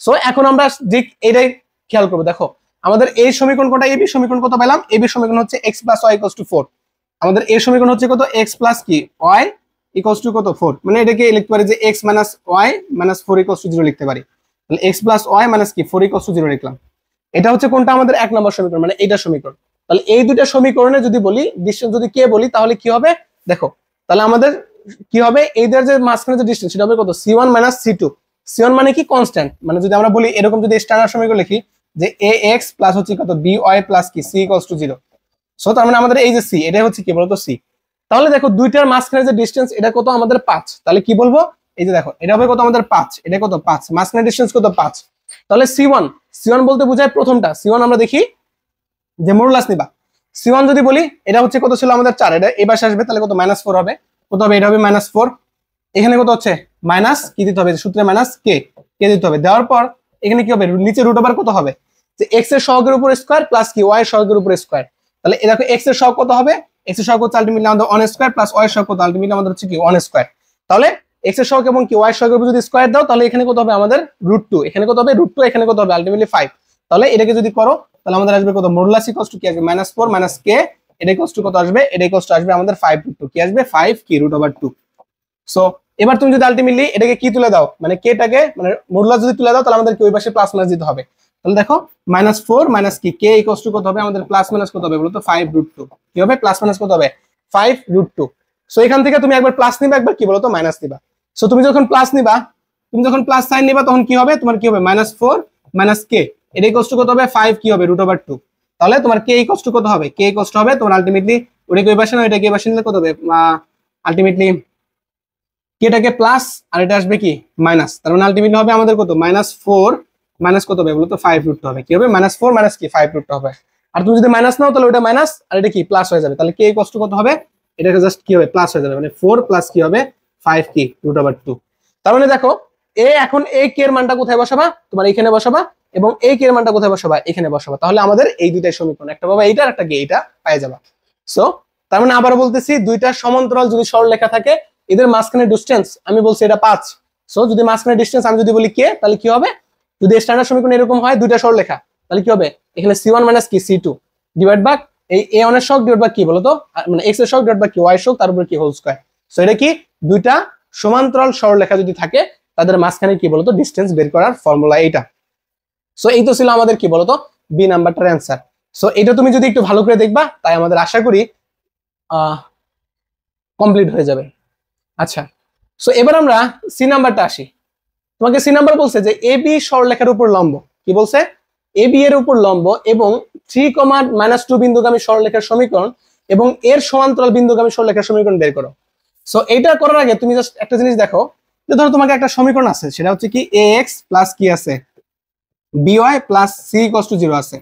S1: সো এখন আমরা ঠিক এটাই খেয়াল করব, দেখো আমাদের এই সমীকরণ কোনটা, এবি সমীকরণ কত পেলাম, এবি সমীকরণ হচ্ছে x plus y equals to 4, আমাদের এই সমীকরণ হচ্ছে কত x প্লাস কি y ইকুয়ালস টু কত 4, মানে এটাকে লিখতে পারি যে x minus y minus 4 equals to 0 লিখতে পারি। তাহলে x প্লাস y মাইনাস কি 4 ইকুয়ালস টু 0 লিখলাম। এটা হচ্ছে কোনটা আমাদের 1 নম্বর সমীকরণ, মানে এইটা সমীকরণ। তাহলে এই দুইটা সমীকরণে যদি বলি ডিসটেন্স যদি কে বলি তাহলে কি হবে দেখো, তাহলে আমাদের কি হবে এইদের যে মাঝখানে যে ডিসটেন্স সেটা হবে কত c1 মাইনাস c2, c1 মানে কি কনস্ট্যান্ট, মানে যদি আমরা বলি এরকম যদি স্ট্যান্ডার্ড সমীকরণ লিখি যে ax প্লাস হচ্ছে কত by প্লাস কি c ইকুয়ালস টু 0। সো তার মানে আমাদের এই যে c এটা হচ্ছে কি বলতো c। তাহলে দেখো দুইটার মাঝখানে যে ডিসটেন্স এটা কত আমাদের 5, তাহলে কি বলবো এই যে দেখো এটা হবে কত আমাদের 5, এটা কত 5, মাঝখানে ডিসটেন্স কত 5। তাহলে c1 বলতে বোঝায় প্রথমটা, c1 আমরা দেখি যে মডুলাস নিবা, c1 যদি বলি এটা হচ্ছে কত ছিল আমাদের 4, এটা এই পাশে আসবে তাহলে কত -4 হবে, কত হবে এটা হবে -4, এখানে কত হচ্ছে মাইনাস কি দিতে হবে সূত্রে মাইনাস কে দিতে হবে, দেওয়ার পর এখানে কি হবে নিচে রুট ওভার কত হবে যে x এর সহগের উপর স্কয়ার প্লাস কি y এর সহগের উপর স্কয়ার। তাহলে এই দেখো x এর সহগ কত হবে, x এর সহগ হচ্ছে আলটিমেটলি আমাদের 1 স্কয়ার প্লাস y এর সহগ কত আলটিমেটলি আমাদের হচ্ছে কি 1 স্কয়ার। তাহলে x এর সহগ এবং কি y এর সহগের উপর যদি স্কয়ার দাও তাহলে এখানে কত হবে আমাদের √2, এখানে কত হবে √2, এখানে কত হবে আলটিমেটলি 5। তাহলে এটাকে যদি করো তাহলে আমাদের আসবে কত মডুলাস ইকুয়ালস টু কি আসবে -4 মাইনাস k, এটা ইকুয়ালস টু কত আসবে, এটা ইকুয়ালস টু আসবে আমাদের 5 √2, কি আসবে 5 কি √2। সো এবার তুমি যদি আলটিমেটলি এটাকে কি তুলে দাও মানে কেটাকে মানে মডুলাস যদি তুলে দাও তাহলে আমাদের কি ওই পাশে প্লাস মাইনাস দিতে হবে। তাহলে দেখো -4 মাইনাস কি k ইকুয়ালস টু কত হবে আমাদের প্লাস মাইনাস কত হবে বলো তো 5 √2, কি হবে প্লাস মাইনাস কত হবে 5 √2। সো এখান থেকে তুমি একবার প্লাস নিবা একবার কি বলো তো মাইনাস নিবা। সো তুমি যখন প্লাস নিবা, তুমি যখন প্লাস সাইন নিবা তখন কি হবে তোমার কি হবে -4 মাইনাস k, এটা ইকুয়ালস টু কত হবে 5 কি হবে √2। তাহলে তোমার k ইকুয়ালস টু কত হবে, k ইকুয়ালস টু হবে তোমার আলটিমেটলি ওটাকে ওই পাশে না এটাকে এই পাশে নিলে কত হবে আলটিমেটলি কেটাকে প্লাস আর এটা আসবে কি মাইনাস, তার মানে আলটিমেটলি হবে আমাদের কত -4 মাইনাস কত হবে বলো তো 5 √2 হবে, কি হবে -4 মাইনাস কি 5 √2 হবে। আর তুমি যদি মাইনাস নাও তাহলে ওটা মাইনাস আর এটা কি প্লাস হয়ে যাবে, তাহলে k কষ্ট কত হবে এটাকে জাস্ট কি হবে প্লাস হয়ে যাবে, মানে 4 প্লাস কি হবে 5 কি √2। তার মানে দেখো এখন এই k এর মানটা কোথায় বসাবা, তোমার এখানে বসাবা, এবং এই k এর মানটা কোথায় বসাবা এখানে বসাবা, তাহলে আমাদের এই দুইটাই সমীকরণ একটা পাবা এইটা আর একটা এইটা পেয়ে যাবা। সো তার মানে আবার বলতেছি দুইটা সমান্তরাল যদি সরলরেখা থাকে এদের মাঝখানে ডিসটেন্স আমি বলছি এটা 5। সো যদি মাঝখানে ডিসটেন্স আমি যদি বলি k তাহলে কি হবে, যদি স্ট্যান্ডার্ড সমীকরণ এরকম হয় দুইটা সরলরেখা তাহলে কি হবে এখানে c1 মাইনাস কি c2 ডিভাইড বাই এই a1 এর সহগ ডিভাইড বাই কি বলতো মানে x এর সহগ ডিভাইড বাই কি y এর সহগ তার উপর কি হোল স্কয়ার। সো এটা কি দুইটা সমান্তরাল সরলরেখা যদি থাকে তাদের মাঝখানে কি বলতো ডিসটেন্স বের করার ফর্মুলা এইটা। সো এই তো ছিল আমাদের কি বলতো বি নাম্বারটার অ্যানসার। সো এটা তুমি যদি একটু ভালো করে দেখবা তাই আমাদের আশা করি কমপ্লিট হয়ে যাবে। আচ্ছা সো এবার আমরা সি নাম্বারটা আসি, তোমাকে সি নাম্বার বলছে যে এ বি সরলরেখার উপর লম্ব, কি বলছে এ বি এর উপর লম্ব এবং 3, -2 বিন্দুগামী সরলরেখার সমীকরণ এবং এর সমান্তরাল বিন্দুগামী সরলরেখার সমীকরণ বের করো। সো এইটা করার আগে তুমি জাস্ট একটা জিনিস দেখো যে ধরো তোমাকে একটা সমীকরণ আছে সেটা হচ্ছে কি ax প্লাস কি আছে by plus c equals to 0 আছে।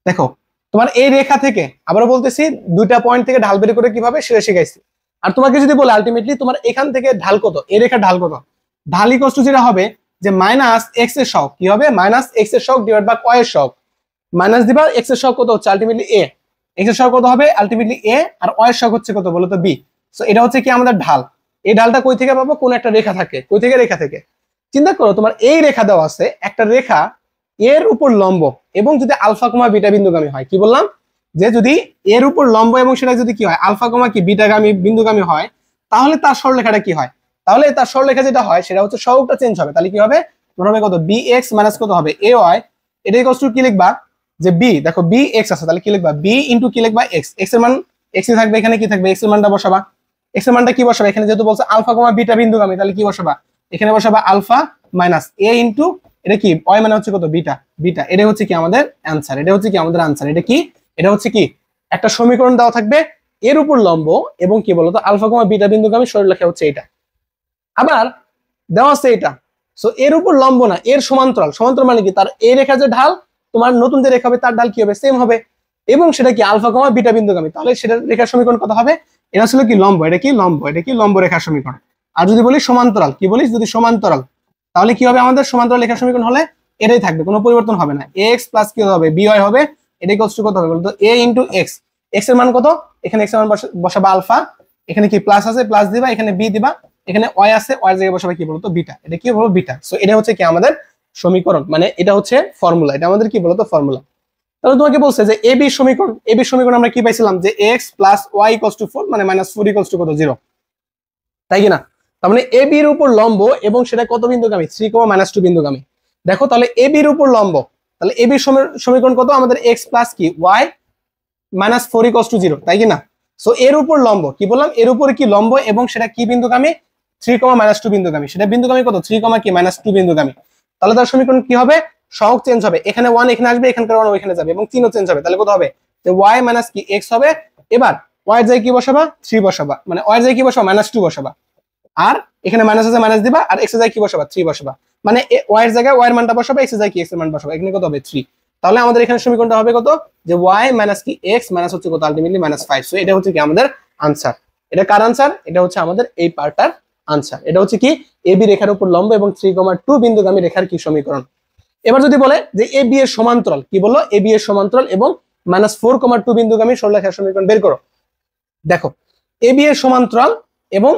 S1: দেখো তোমার এই রেখা থেকে আবারও বলতেছি দুইটা পয়েন্ট থেকে ঢাল বের করে কিভাবে সেটা শিখাইছি। আর তোমাকে যদি বলে আলটিমেটলি তোমার এখান থেকে ঢাল কত, এই রেখার ঢাল কত, ঢাল ইকুয়ালস টু যেটা হবে যে মাইনাস এক্স এর সহগ কি হবে, মাইনাস এক্স এর সহগ ডিভাইড বাই ওয়াই এর সহগ, মাইনাস দিবা এক্স এর সহগ কত হচ্ছে আলটিমেটলি এ, এক্স এর সহগ কত হবে আলটিমেটলি এ, আর ওয়াই এর সহগ হচ্ছে কত বলো তো বি। সো এটা হচ্ছে কি আমাদের ঢাল। এই ঢালটা কই থেকে পাবো, কোন একটা রেখা থাকে, কই থেকে, রেখা থেকে। চিন্তা করো তোমার এই রেখা দেওয়া আছে, একটা রেখা এর উপর লম্ব এবং যদি আলফা কমা বিটা বিন্দুগামী হয়, কি বললাম যে যদি এর উপর লম্ব এবং সেটা যদি কি হয় আলফা কমা কি বিটাগামী বিন্দুগামী হয়, তাহলে তার সরলরেখাটা কি হয়, তাহলে তার সরলরেখা যেটা হয় সেটা হচ্ছে সহগটা চেঞ্জ হবে। তাহলে কি হবে, তোমার হবে কত বি এক্স মাইনাস কত হবে এ ওয়াই, এটা ইকুয়ালস টু কি লিখবা যে বি, দেখো বি এক্স আছে তাহলে কি লিখবা বি ইনটু কি লিখবা এক্স, এক্স এর মান এক্স এ থাকবে, এখানে কি থাকবে এক্স এর মানটা বসাবা, এক্স এর মানটা কি বসাবা এখানে যেহেতু বলছে আলফা কমা বিটা বিন্দুগামী, তাহলে কি বসাবা এখানে বসাবা আলফা মাইনাস এ ইনটু এটা কি ওয়াই মানে হচ্ছে কত বিটা, বিটা এটা হচ্ছে কি আমাদের অ্যানসার, এটা হচ্ছে কি আমাদের আনসার। এটা কি, এটা হচ্ছে কি একটা সমীকরণ দেওয়া থাকবে এর উপর লম্ব এবং কি বলতো আলফা কমা বিটা বিন্দুগামী সরলরেখা হচ্ছে এটা, আবার দেওয়া আছে এটা। সো এর উপর লম্ব না, এর সমান্তরাল, সমান্তরাল মানে কি তার এই রেখা যে ঢাল, তোমার নতুন যে রেখা হবে তার ঢাল কি হবে সেম হবে, এবং সেটা কি আলফা কমা বিটা বিন্দুগামী, তাহলে সেটা রেখার সমীকরণ কত হবে, এটা ছিল কি লম্ব, এটা কি লম্ব, এটা কি লম্ব রেখার সমীকরণ। আর যদি বলি সমান্তরাল, কি বলিস যদি সমান্তরাল, তাহলে কি হবে আমাদের সমান্তরাল রেখার সমীকরণ হলে এটাই থাকবে, কোনো পরিবর্তন হবে না, এক্স প্লাস কি হবে বিওয়াই হবে, এটা ইকুয়ালস টু কত হবে বলতো এ ইনটু এক্স, এক্স এর মান কত, এখানে এক্স এর মান বসাবা আলফা, এখানে কি প্লাস আছে প্লাস দিবা, এখানে বি দিবা, এখানে ওয়াই আছে ওয়াই জায়গায় বসাবে কি বলতো বিটা, এটা কি বলবো বিটা। সো এটা হচ্ছে কি আমাদের সমীকরণ, মানে এটা হচ্ছে ফর্মুলা, এটা আমাদের কি বলতো ফর্মুলা। তাহলে তোমাকে বলছে যে এ বি সমীকরণ, এ বি সমীকরণ আমরা কি পাইছিলাম যে x plus y equals to 4 মানে মাইনাস 4 ইকুয়ালস টু কত 0, তাই কি না। তার মানে এ বি এর উপর লম্ব এবং সেটা কত বিন্দুগামী 3, -2 বিন্দুগামী। দেখো তাহলে এ বি এর উপর লম্ব, তাহলে এ বি সমীকরণ কত আমাদের এক্স প্লাস কি ওয়াই মাইনাস 4 ইকুয়ালস টু 0, তাই কি না। সো এর উপর লম্ব কি বললাম, এর উপরে কি লম্ব এবং সেটা কি বিন্দুগামী 3, -2 বিন্দুগামী, সেটা বিন্দুগামী কত 3, কি -2 বিন্দুগামী। তাহলে তার সমীকরণ কি হবে, সহগ চেঞ্জ হবে, এখানে 1 এখানে আসবে, এখানকার 1 ওইখানে যাবে এবং চিহ্ন চেঞ্জ হবে, তাহলে কত হবে যে y মাইনাস কি x হবে। এবার y এর জায়গায় কি বসাবা 3 বসাবা, মানে y এর জায়গায় কি বসাবা -2 বসাবা, আর এখানে মাইনাস আছে মাইনাস দিবা, আর x এর জায়গায় কি বসাবা 3 বসাবা, মানে y এর জায়গায় y এর মানটা বসাবা, x এর জায়গায় কি x এর মান বসাবা, এখানে কত হবে 3। তাহলে আমাদের এখানে সমীকরণটা হবে কত যে y মাইনাস কি x মাইনাস হচ্ছে কত আলটিমেটলি -5। সো এটা হচ্ছে কি আমাদের আনসার। এটা কার আনসার, এটা হচ্ছে আমাদের এই পার্টটার আনসার। এটা হচ্ছে কি এবি রেখার উপর লম্ব এবং 3,2 বিন্দুগামী রেখার কি সমীকরণ। এবার যদি বলে যে এ বি এর সমান্তরাল, কি বললো এ বি এর সমান্তরাল এবং -4,2 বিন্দুগামী সরলরেখার সমীকরণ বের করো। দেখো এ বি এর সমান্তরাল এবং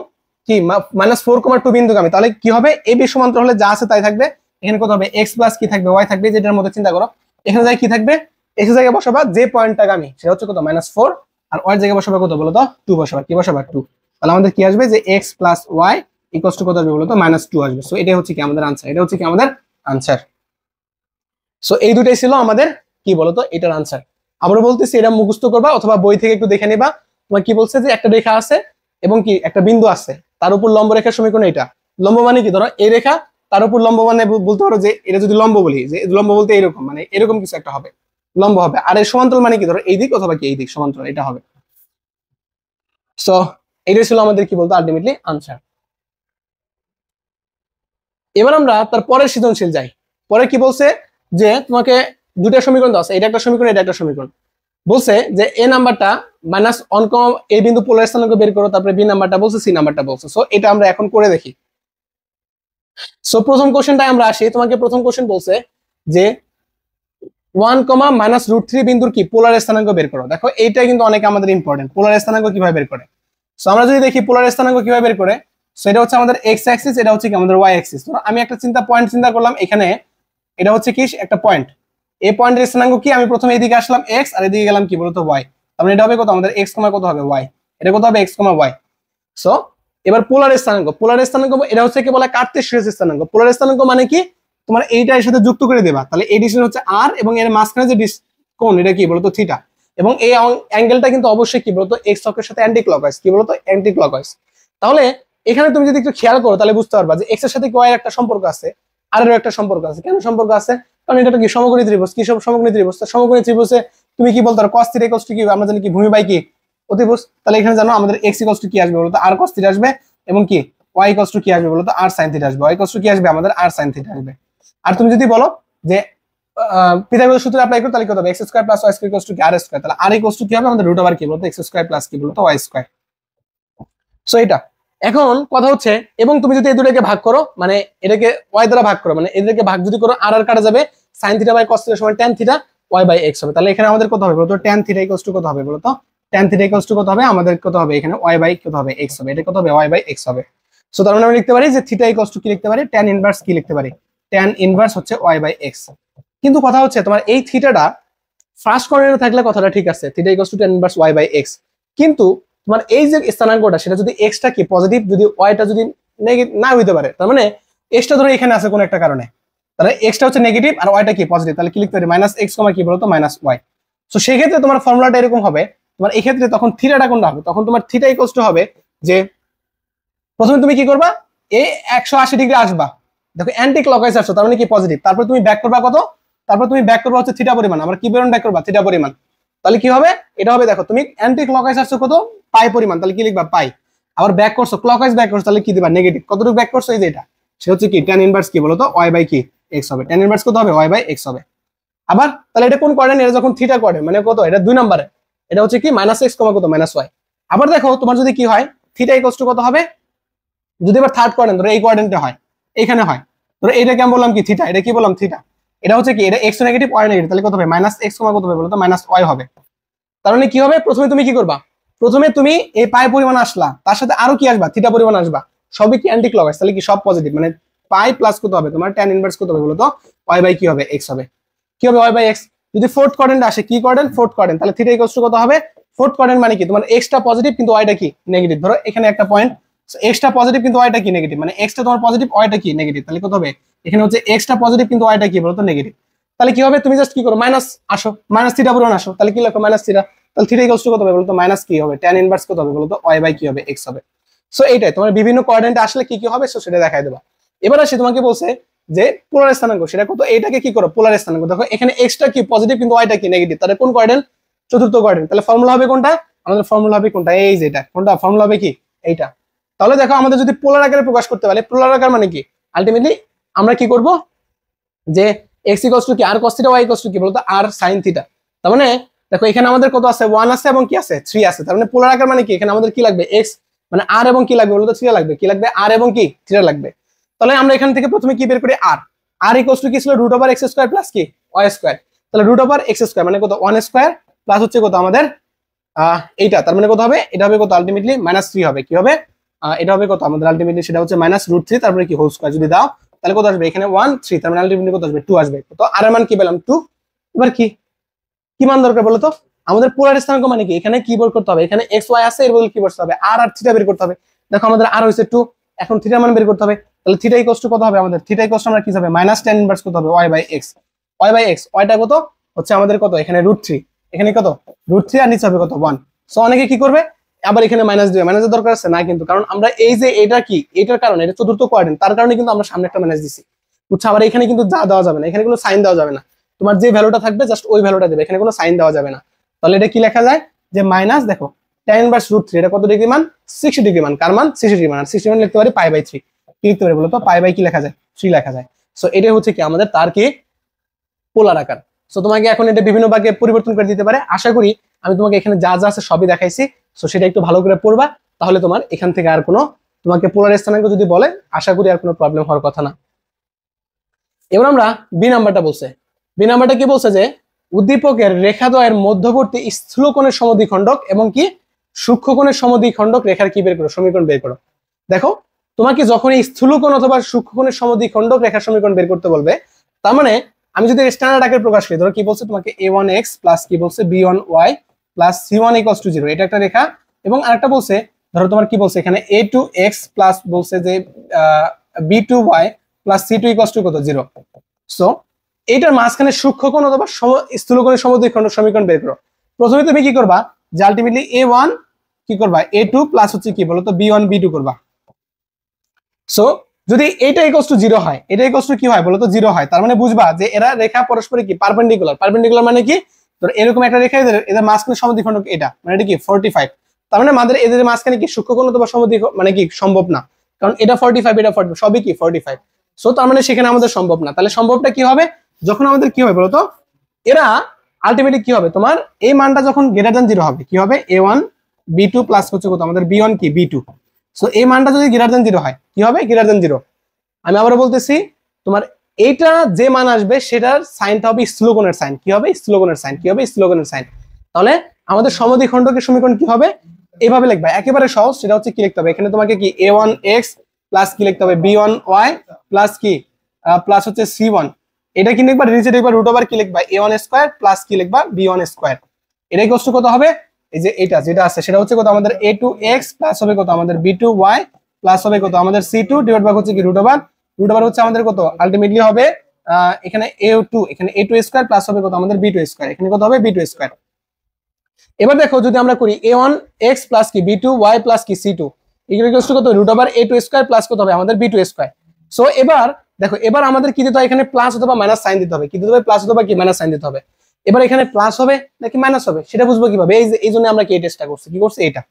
S1: কি -4,2 বিন্দুগামী, তাহলে কি হবে এ বি সমান্তরাল হলে যা আছে তাই থাকবে, এখানে কত হবে x প্লাস কি থাকবে y থাকবে, যেটার মধ্যে চিন্তা করো এখানে জায়গায় কি থাকবে x এর জায়গায় বসাবা যে পয়েন্টটা গামী সেটা হচ্ছে কত -4, আর y এর জায়গায় বসাবা কত বলো তো 2 বসাবা, কি বসাবা 2। তাহলে আমাদের কি আসবে যে x plus y equals to কত আসবে বলো তো -2 আসবে। সো এটাই হচ্ছে কি আমাদের আনসার, এটা হচ্ছে কি আমাদের আনসার। সো এই দুটাই ছিল আমাদের কি বলতো এটার আনসার। আবারও বলতেছি এটা মুখস্থ করবা অথবা বই থেকে একটু দেখে নিবা। তোমার কি বলছে যে একটা রেখা আছে এবং কি একটা বিন্দু আছে, তার উপর লম্ব রেখার সমীকরণ এটা। লম্ব মানে কি, ধরো এই রেখা তার উপর লম্ব মানে বলতে পারো যে এটা যদি লম্ব বলি যে লম্ব বলতে এরকম, মানে এরকম কিছু একটা হবে লম্ব হবে, আর এর সমান্তরাল মানে কি ধরো এই দিক অথবা কি এই দিক সমান্তরাল এটা হবে। সো এইটাই ছিল আমাদের কি বলতো আলটিমেটলি আনসার। এবার আমরা তার পরের সৃজনশীল যাই। পরে কি বলছে যে তোমাকে দুটা সমীকরণ দেওয়া আছে, এটা একটা সমীকরণ এটা একটা সমীকরণ। বলছে যে এ নাম্বারটা -1, এই বিন্দু পোলার স্থানাঙ্ক বের করো, তারপরে বি নাম্বারটা বলছে সি নাম্বারটা বলছে। সো এটা আমরা এখন করে দেখি। সো প্রথম কোশ্চেনটাই আমরা আসি। তোমাকে প্রথম কোশ্চেন বলছে যে 1, -√3 বিন্দুর কি পোলার স্থানাঙ্ক বের করো। দেখো এইটা কিন্তু অনেক আমাদের ইম্পর্টেন্ট, পোলার স্থানাঙ্ক কিভাবে বের করে। সো আমরা যদি দেখি পোলার স্থানাঙ্ক কিভাবে বের করে, সো এটা হচ্ছে আমাদের এক্স অ্যাক্সিস, এটা হচ্ছে কি আমাদের ওয়াই অ্যাক্সিস। তো আমি একটা পয়েন্ট চিন্তা করলাম, এখানে এটা হচ্ছে কি একটা পয়েন্ট, এই পয়েন্টের স্থানাঙ্ক কি, আমি প্রথমে এদিকে আসলাম এক্স আর এদিকে গেলাম কি বলতো ওয়াই, তাহলে এটা হবে কত আমাদের এক্স কমা কত হবে ওয়াই, এটা কত হবে এক্স কমা ওয়াই। সো এবার পোলার স্থানাঙ্ক, পোলার স্থানাঙ্ক এটা হচ্ছে কি বলে কার্টেসীয় স্থানাঙ্ক। পোলার স্থানাঙ্ক মানে কি, তোমার এইটা এর সাথে যুক্ত করে দেবা, তাহলে এই ডিস্টেন্স হচ্ছে আর এবং এর মাঝখানে যে কোণ এটা কি বলতো থিটা, এবং এই অ্যাঙ্গেলটা কিন্তু অবশ্যই কি বলতো এক্স অক্ষের সাথে অ্যান্টি ক্লকওয়াইজ, কি বলতো অ্যান্টি ক্লকওয়াইজ। তাহলে এখানে তুমি যদি একটু খেয়াল করো তাহলে বুঝতে পারবা যে এক্স এর সাথে ওয়াই এর একটা সম্পর্ক আছে, আর এর একটা সম্পর্ক আছে। কেন সম্পর্ক আছে, কারণ এটা কি সমকোণী ত্রিভুজ। কি সব সমকোণী ত্রিভুজ, সমকোণী ত্রিভুজে তুমি কি বলতো cos θ = কি, আমরা জানি কি ভূমি বাই কি অতিভুজ। তাহলে এখানে জানো আমাদের x = কি আসবে বলতো r cos θ আসবে, এবং কি y কি আসবে বলতো r sin θ আসবে, y কি আসবে আমাদের r sin θ আসবে। আর তুমি যদি বলো যে পিথাগোরাস সূত্র অ্যাপ্লাই করি তাহলে কত হবে x square plus y square equals to r square. তাহলে r ইকুয়ালস টু কি হবে আমাদের রুট ওভার কি বলতো x স্কয়ার প্লাস কি বলতো y স্কয়ার। সো এটা এখন কথা হচ্ছে, এবং তুমি যদি এই দুটোকে ভাগ করো মানে এটাকে y দ্বারা ভাগ করো মানে এদেরকে ভাগ যদি করো r কাটা যাবে sin theta by cos theta সমান tan theta y by x হবে। তাহলে এখানে আমাদের কত হবে বলতো tan থিটা ইকুয়ালস টু কত হবে বলতো tan থিটা ইকুয়ালস টু কত হবে আমাদের কত হবে এখানে y বাই কত হবে x হবে। এটা কত হবে y বাই x হবে। সো তার মানে আমরা লিখতে পারি যে থিটা ইকুয়ালস টু কি লিখতে পারি tan ইনভার্স কি লিখতে পারি tan ইনভার্স হচ্ছে y বাই x। কিন্তু কথা হচ্ছে তোমার এই থিটাটা ফার্স্ট কোঅর্ডিনেটে থাকলে কথাটা ঠিক আছে, theta equals to tan inverse y by x। কিন্তু তোমার এই যে স্থানাঙ্কটা সেটা যদি x টা কি পজিটিভ যদি y টা যদি নেগেটিভ না হইতে পারে, তার মানে x টা ধরো এখানে আছে কোন একটা কারণে, তাহলে x টা হচ্ছে নেগেটিভ আর y টা কি পজিটিভ, তাহলে কি লিখতে পারি মাইনাস x কি বলতো মাইনাস y। সো সেই ক্ষেত্রে তোমার ফর্মুলাটা এরকম হবে, তোমার এই ক্ষেত্রে তখন থিটাটা কোনটা হবে, তখন তোমার থিটা ইকুয়ালস টু হবে যে প্রথমে তুমি কি করবা এই 180 ডিগ্রি আসবা, দেখো অ্যান্টি ক্লকওয়াইজ আসছো তার মানে কি পজিটিভ, তারপর তুমি ব্যাক করবা কত, তারপর তুমি ব্যাক করবা হচ্ছে থিটা পরিমাণ, আমরা কি পরিমাণ ব্যাক করবা থিটা পরিমাণ। তাহলে কি হবে এটা হবে দেখো তুমি অ্যান্টি ক্লকওয়াইজ আসছো কত পাই পরিমাণ, তাহলে কি লিখবা পাই, আবার ব্যাক করছো ক্লকওয়াইজ ব্যাক করছো তাহলে কি দিবা নেগেটিভ, কতটুকু ব্যাক করছো এই যে এটা সেটা হচ্ছে কি tan ইনভার্স কি বলতো y বাই কি x হবে, tan ইনভার্স কত হবে y বাই x হবে। আবার তাহলে এটা কোন কোঅর্ডিনেট, এটা যখন থিটা কোঅর্ডিনেট মানে কত এটা 2 নম্বরে, এটা হচ্ছে কি মাইনাস x কত মাইনাস y। আবার দেখো তোমার যদি কি হয় থিটা ইকুয়ালস টু কত হবে, যদি এবার থার্ড কোঅর্ডিনেট ধরো এই কোঅর্ডিনেটে হয় এখানে হয়, ধরো এটাকে আমি বললাম কি থিটা, এটা কি বললাম থিটা, এটা হচ্ছে কি এটা x নেগেটিভ y নেগেটিভ, তাহলে কত হবে মাইনাস x কত হবে বলতো মাইনাস y হবে। তার মানে কি হবে প্রথমে তুমি কি করবা, প্রথমে তুমি এই পাই পরিমাণ আসলা তার সাথে আরো কি আসবা থিটা পরিমাণ আসবা, সবই কি অ্যান্টি ক্লকওয়াইজ, তাহলে কি সব পজিটিভ মানে পাই প্লাস কত হবে তোমার tan ইনভার্স কত হবে বলতো y বাই কি হবে x হবে। কি হবে y বাই x, যদি ফোর্থ কোঅর্ডিনেট আসে কি কোঅর্ডিনেট ফোর্থ কোঅর্ডিনেট, তাহলে থিটা ইকুয়ালস টু কত হবে ফোর্থ কোঅর্ডিনেট মানে কি তোমার x টা পজিটিভ কিন্তু y টা কি নেগেটিভ, ধরো এখানে একটা পয়েন্ট x টা পজিটিভ কিন্তু y টা কি নেগেটিভ, মানে x টা তোমার পজিটিভ y টা কি নেগেটিভ, তাহলে কত হবে এখানে হচ্ছে x টা পজিটিভ কিন্তু y টা কি বলতো নেগেটিভ। তাহলে কি হবে তুমি জাস্ট কি করো মাইনাস আসো মাইনাস থিটা পরিমাণ আসো, তাহলে কি লিখো মাইনাস থিটা, তাহলে থিটা ইকুয়ালস টু কত হবে বলতো মাইনাস কি হবে tan ইনভার্স কত হবে বলতো y বাই কি হবে x হবে। সো এইটাই তোমার বিভিন্ন কোঅর্ডিনেটে আসলে কি কি হবে সো সেটা দেখাই দেবা। এবার আসি তোমাকে বলছে যে পোলার স্থানাঙ্ক সেটা কত, এইটাকে কি করো পোলার স্থানাঙ্ক, দেখো এখানে x টা কি পজিটিভ কিন্তু y টা কি নেগেটিভ, তাহলে কোন কোঅর্ডিনেট চতুর্থ কোঅর্ডিনেট, তাহলে ফর্মুলা হবে কোনটা আমাদের ফর্মুলা হবে কোনটা এই যে এটা কোনটা ফর্মুলা হবে কি এইটা। তাহলে দেখো আমাদের যদি পোলার আকারে প্রকাশ করতে পারে, পোলার আকার মানে কি আলটিমেটলি আমরা কি করব যে x ইকুয়ালস টু কি r cos theta y equals to কি বলতো r sin থিটা। তার মানে দেখো এখানে আমাদের কত আছে 1 আছে এবং কি আছে 3 আছে, তার মানে পোলার আকার মানে কি এখানে আমাদের কি লাগবে x মানে r এবং কি লাগবে বলতো থিটা লাগবে, কি লাগবে r এবং কি থিটা লাগবে। তাহলে আমরা এখান থেকে প্রথমে কি বের করি r ইকুয়ালস টু কি ছিল root over x square plus কি y স্কয়ার, তাহলে রুট ওভার x স্কয়ার মানে কত 1 স্কয়ার প্লাস হচ্ছে কত আমাদের এইটা, তার মানে কত হবে এটা হবে কত আলটিমেটলি -3 হবে, কি হবে এটা হবে কত আমাদের আলটিমেটলি সেটা হচ্ছে -√3 তারপরে কি হোল স্কয়ার যদি দাও তাহলে কত আসবে এখানে 1 3, তার মানে আলটিমেটলি কত আসবে 2 আসবে। তো আর এর মান কি পেলাম 2। এবার কি কি মান দরকার বলো তো, আমাদের পোলার স্থানাঙ্ক মানে কি এখানে কি বের করতে হবে, এখানে x y আছে এর বদলে কি করতে হবে r আর থিটা বের করতে হবে। দেখো আমাদের r হইছে 2, এখন থিটার মান বের করতে হবে, তাহলে থিটা ইকুয়ালস টু কত হবে আমাদের থিটা ইকুয়ালস টু আমরা কি হবে -tan ইনভার্স কত হবে y বাই x, y টা কত হচ্ছে আমাদের কত এখানে √3, এখানে কত √3 আর নিচে হবে কত 1। সো অনেকে কি করবে আবার এখানে মাইনাস দিবে, মাইনাসের দরকার আছে না কিন্তু, কারণ আমরা এই যে এটা কি এটার কারণে এটা চতুর্থ কোঅর্ডিনেট তার কারণে কিন্তু আমরা সামনে একটা মাইনাস দিছি বুঝছো। আবার এখানে কিন্তু যা দেওয়া যাবে না, এখানে কোনো সাইন দেওয়া যাবে না, তোমার যে ভ্যালুটা থাকবে জাস্ট ওই ভ্যালুটা দেবে, এখানে কোনো সাইন দেওয়া যাবে না। তাহলে এটা কি লেখা যায় যে মাইনাস দেখো tan ইনভার্স √3 এটা কত ডিগ্রি মান 60 ডিগ্রি মান, কার মান 60 ডিগ্রি মান, আর 60 মান লিখতে পারি পাই বাই 3, কি লিখতে পারি বলো তো পাই বাই কি লেখা যায় 3 লেখা যায়। সো এটাই হচ্ছে কি আমাদের তার কি পোলার আকার। সো তোমাকে এখন এটা বিভিন্ন ভাগে পরিবর্তন করে দিতে পারে, আশা করি আমি তোমাকে এখানে যা যা আছে সবই দেখাইছি। সো সেটা একটু ভালো করে পড়বা, তাহলে তোমার এখান থেকে আর কোনো তোমাকে পোলার স্থানাঙ্ক যদি বলে আশা করি আর কোনো প্রবলেম হওয়ার কথা না। এবার আমরা বি নাম্বারটা বলছে, বি নাম্বারটা কি বলছে যে উদ্দীপকের রেখাদ্বয়ের মধ্যবর্তী স্থূলকোণের সমদ্বিখণ্ডক এবং কি সূক্ষ্মকোণের সমদ্বিখণ্ডক রেখার কি বের করো সমীকরণ বের করো। দেখো তোমাকে যখন এই স্থূলকোণ অথবা সূক্ষ্মকোণের সমদ্বিখণ্ডক রেখার সমীকরণ বের করতে বলবে, তার মানে আমি যদি স্ট্যান্ডার্ড আকারে প্রকাশ করি, ধরো কি বলছে তোমাকে a1x প্লাস কি বলছে b1y প্লাস c1 = 0, এটা একটা রেখা, এবং আরেকটা বলছে ধরো তোমার কি বলছে এখানে a2x প্লাস বলছে যে b2y প্লাস c2 = কত 0। সো এইটার মাঝখানে সূক্ষ্মকোণ অথবা স্থূলকোণের সমদ্বিখণ্ডক সমীকরণ বের করো। প্রথমে তুমি কি করবা যে আলটিমেটলি a1 কি করবা a2 প্লাস হচ্ছে কি বলতো b1 b2 করবা। সো যদি এটা ইকুয়ালস টু 0 হয়, এটা ইকুয়ালস টু কি হয় বলতো 0 হয়, তার মানে বুঝবা যে এরা রেখা পরস্পরে কি পারপেন্ডিকুলার। পারপেন্ডিকুলার মানে কি ধর এরকম একটা রেখা এদের মাঝখানে সমদ্বিখণ্ডক এটা মানে এটা কি 45, তার মানে আমাদের এদের মাঝখানে কি সূক্ষ্মকোণ অথবা সমদ্বিখণ্ডক মানে কি সম্ভব না, কারণ এটা 45 এটা 45 সবই কি 45। সো তার মানে সেখানে আমাদের সম্ভব না, তাহলে সম্ভবটা কি হবে যখন আমাদের কি হবে বলতো, এরা আলটিমেটলি কি হবে, তোমার এই মানটা যখন গ্রেটার দ্যান 0 হবে, কি হবে a1 b2 প্লাস হচ্ছে কত আমাদের b1 কি b2। সো এই মানটা যদি গ্রেটার দ্যান 0 হয়, কি হবে গ্রেটার দ্যান 0। আমি আবারও বলতেছি, তোমার এইটা যে মান আসবে সেটার সাইনটা হবে স্থূলকোণের সাইন, কি হবে স্থূলকোণের সাইন, কি হবে স্থূলকোণের সাইন। তাহলে আমাদের সমদ্বিখণ্ডকের সমীকরণ কি হবে, এভাবে লিখবা, একেবারে সহজ। সেটা হচ্ছে কি লিখতে হবে, এখানে তোমাকে কি a1x প্লাস কি লিখতে হবে b1y প্লাস কি প্লাস হচ্ছে c1, এটা কি লিখবা, নিচে লিখবা রুট ওভার কি লিখবা a1 স্কয়ার প্লাস কি লিখবা b1 স্কয়ার। এটাই কষ্ট কত হবে, এই যে এটা যেটা আছে সেটা হচ্ছে কত আমাদের a2x প্লাস হবে কত আমাদের b2y প্লাস হবে কত আমাদের c2 ডিভাইড বাই হচ্ছে কি রুট ওভার হচ্ছে আমাদের কত আলটিমেটলি হবে এখানে a2, এখানে a2 স্কয়ার প্লাস হবে কত আমাদের b2 স্কয়ার, এখানে কত হবে b2 স্কয়ার। এবার দেখো যদি আমরা করি a1x প্লাস কি b2y প্লাস কি c2 ইকুয়াল টু কত root over a2 square plus কত হবে আমাদের b2 স্কয়ার। সো এবার দেখো, এবার আমাদের কি দিতে হয়, এখানে প্লাস অথবা মাইনাস সাইন দিতে হবে, কি দিতে হবে প্লাস অথবা কি মাইনাস সাইন দিতে হবে। এবার এখানে প্লাস হবে নাকি মাইনাস হবে সেটা বুঝবো কিভাবে, এই জন্য আমরা কি এই টেস্টটা করছি, কি করছি এটা।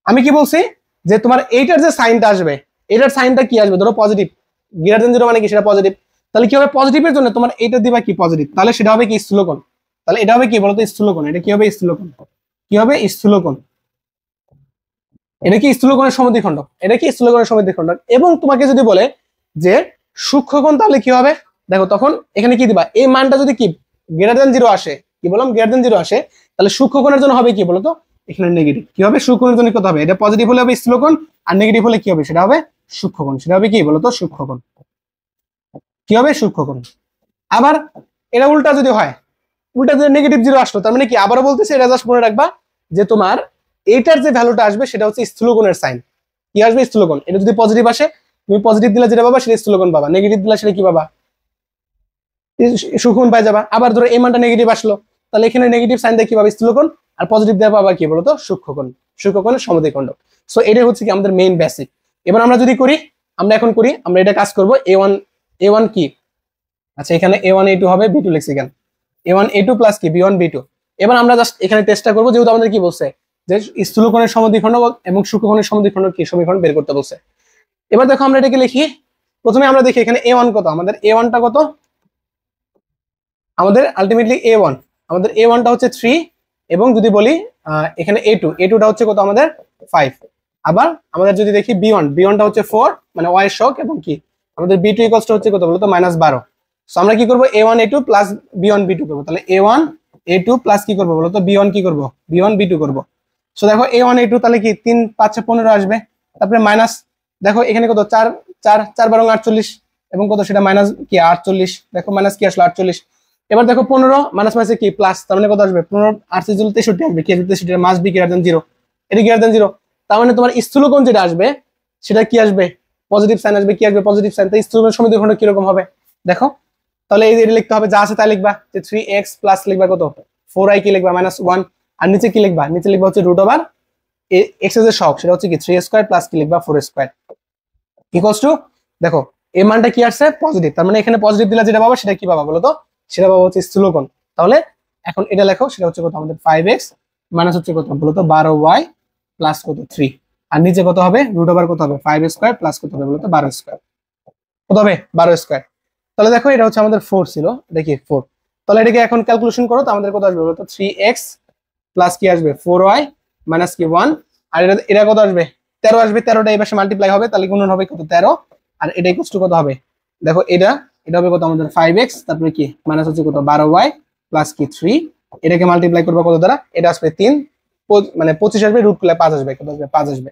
S1: আমি কি বলছি যে তোমার এইটার যে সাইনটা আসবে, এটার সাইনটা কি আসবে, ধরো পজিটিভ, গ্রেটার দ্যান 0 মানে কি সেটা পজিটিভ, তাহলে কি হবে পজিটিভের জন্য তোমার এইটা দিবা কি পজিটিভ, তাহলে সেটা হবে কি স্থূলকোণ। তাহলে এটা হবে কি বলতো স্থূলকোণ, এটা কি হবে স্থূলকোণ, কি হবে স্থূলকোণ। এটা কি স্থূলকোণের সমদ্বিখণ্ডক, এটা কি স্থূলকোণের সমদ্বিখণ্ডক। এবং তোমাকে যদি বলে যে সূক্ষ্মকোণ, তাহলে কি হবে, দেখো তখন এখানে কি দিবা, এই মানটা যদি কি গ্রেটার দ্যান 0 আসে, কি বললাম গ্রেটার দ্যান 0 আসে, তাহলে সূক্ষ্মকোণের জন্য হবে কি বলতো এখানে নেগেটিভ, কি হবে সূক্ষ্মকোণের জন্য কত হবে, এটা পজিটিভ হলে হবে স্থূলকোণ, আর নেগেটিভ হলে কি হবে সেটা হবে সূক্ষ্মকোণ, সেটা হবে কি বলতো সূক্ষ্মকোণ, কি হবে সূক্ষ্মকোণ। আবার এটা উল্টা যদি হয়, উল্টা যদি নেগেটিভ 0 আসলো, তার মানে কি আবারও বলতেছে, এটা জাস্ট মনে রাখবা যে তোমার এইটার যে ভ্যালুটা আসবে সেটা হচ্ছে স্থূলকোণের সাইন, কি আসবে স্থূলকোণ। এটা যদি পজিটিভ আসে, তুমি পজিটিভ দিলে যেটা পাবা সেটা স্থূলকোণ পাবা, নেগেটিভ দিলে সেটা কি পাবা সূক্ষ্মকোণ পাই যাবা। আবার ধরো এই মানটা নেগেটিভ আসলো, তাহলে এখানে নেগেটিভ সাইন দিয়ে কি পাবা স্থূলকোণ, আর পজিটিভ দিয়ে পাবা কি বলতো সূক্ষ্মকোণ, সূক্ষ্মকোণের সমদ্বিখণ্ডক। সো এটাই হচ্ছে কি আমাদের মেইন বেসিক। এবার আমরা যদি করি, আমরা এখন করি, আমরা এটা কাজ করব a1 কি, আচ্ছা এখানে a1 a2 হবে, b2 লিখছি কেন, a1 a2 প্লাস কি b1 b2। এবার আমরা জাস্ট এখানে টেস্টটা করবো, যেহেতু আমাদের কি বলছে যে স্থূলকোণের সমদ্বিখণ্ডক এবং সূক্ষ্মকোণের সমদ্বিখণ্ডক কি সমীকরণ বের করতে বলছে। এবার দেখো আমরা এটাকে লিখি, প্রথমে আমরা দেখি এখানে a1 কত, আমাদের a1টা কত, আমাদের আলটিমেটলি a1, আমাদের a1টা হচ্ছে 3, এবং যদি বলি এখানে a2টা হচ্ছে কত আমাদের 5। আবার আমাদের যদি দেখি b1টা হচ্ছে 4 মানে y এর শক, এবং কি আমাদের b2 ইকুয়ালস টু হচ্ছে কত বলতো -12। সো আমরা কি করব a1 a2 plus b1 b2 করব, তাহলে a1 a2 প্লাস কি করব বলতো b1 কি করব b1 b2 করব। সো দেখো a1 a2 তাহলে কি 3 5 15 আসবে, তারপরে মাইনাস, দেখো এখানে কত 4 4 4 12 48, এবং কত সেটা মাইনাস কি 48, দেখো মাইনাস কি আসলো 48। এবার দেখো 15 মাইনাস মাইনাসে কি প্লাস, তার মানে কত আসবে 15 8 জুল 63 আসবে, কি 63 মাস বি গ্রেটার দ্যান 0, এটা গ্রেটার দ্যান 0। তার মানে তোমার স্থূলকোণ যেটা আসবে সেটা কি আসবে পজিটিভ সাইন আসবে, কি আসবে পজিটিভ সাইন। তাই স্থূলকোণ সমদ্বিখণ্ডক কি রকম হবে দেখো, তাহলে এই যে লিখতে হবে যা আছে তাই লিখবা, যে 3x প্লাস লিখবা কত 4y কি লিখবা -1, আর নিচে কি লিখবা, নিচে লিখবা হচ্ছে রুট ওভার x এর যে শক সেটা হচ্ছে কি 3 স্কয়ার প্লাস কি লিখবা 4 স্কয়ার ইকুয়ালস টু, দেখো এই মানটা কি আসছে পজিটিভ, তার মানে এখানে পজিটিভ দিলে যেটা পাবা সেটা কি পাবা বলো তো, সেটা পাবা হচ্ছে স্থূলকোণ। তাহলে এখন এটা লেখো, সেটা হচ্ছে কত আমাদের 5x মাইনাস হচ্ছে কত বলতো 12y প্লাস কত 3, আর নিচে কত হবে রুট ওভার কত হবে 5 স্কয়ার প্লাস কত হবে বলতো 12 স্কয়ার, কত হবে 12 স্কয়ার। তাহলে দেখো এটা হচ্ছে আমাদের 4 ছিল, দেখি 4, তাহলে এটাকে এখন ক্যালকুলেশন করো, তো আমাদের কত আসবে বলতো 3x প্লাস কি আসবে 4y মাইনাস কি 1, আর এটা কত আসবে 13 আসবে, 13টা এই পাশে মাল্টিপ্লাই হবে, তাহলে গুণন হবে কত 13, আর এটা ইকুয়ালস টু কত হবে দেখো এটা হবে কত আমাদের 5x, তারপরে কি মাইনাস হচ্ছে কত 12y প্লাস কি 3, এটাকে মাল্টিপ্লাই করবো কত দ্বারা, এটা আসবে 3 মানে 25 আসবে, রুট করলে 5 আসবে, কত আসবে 5 আসবে।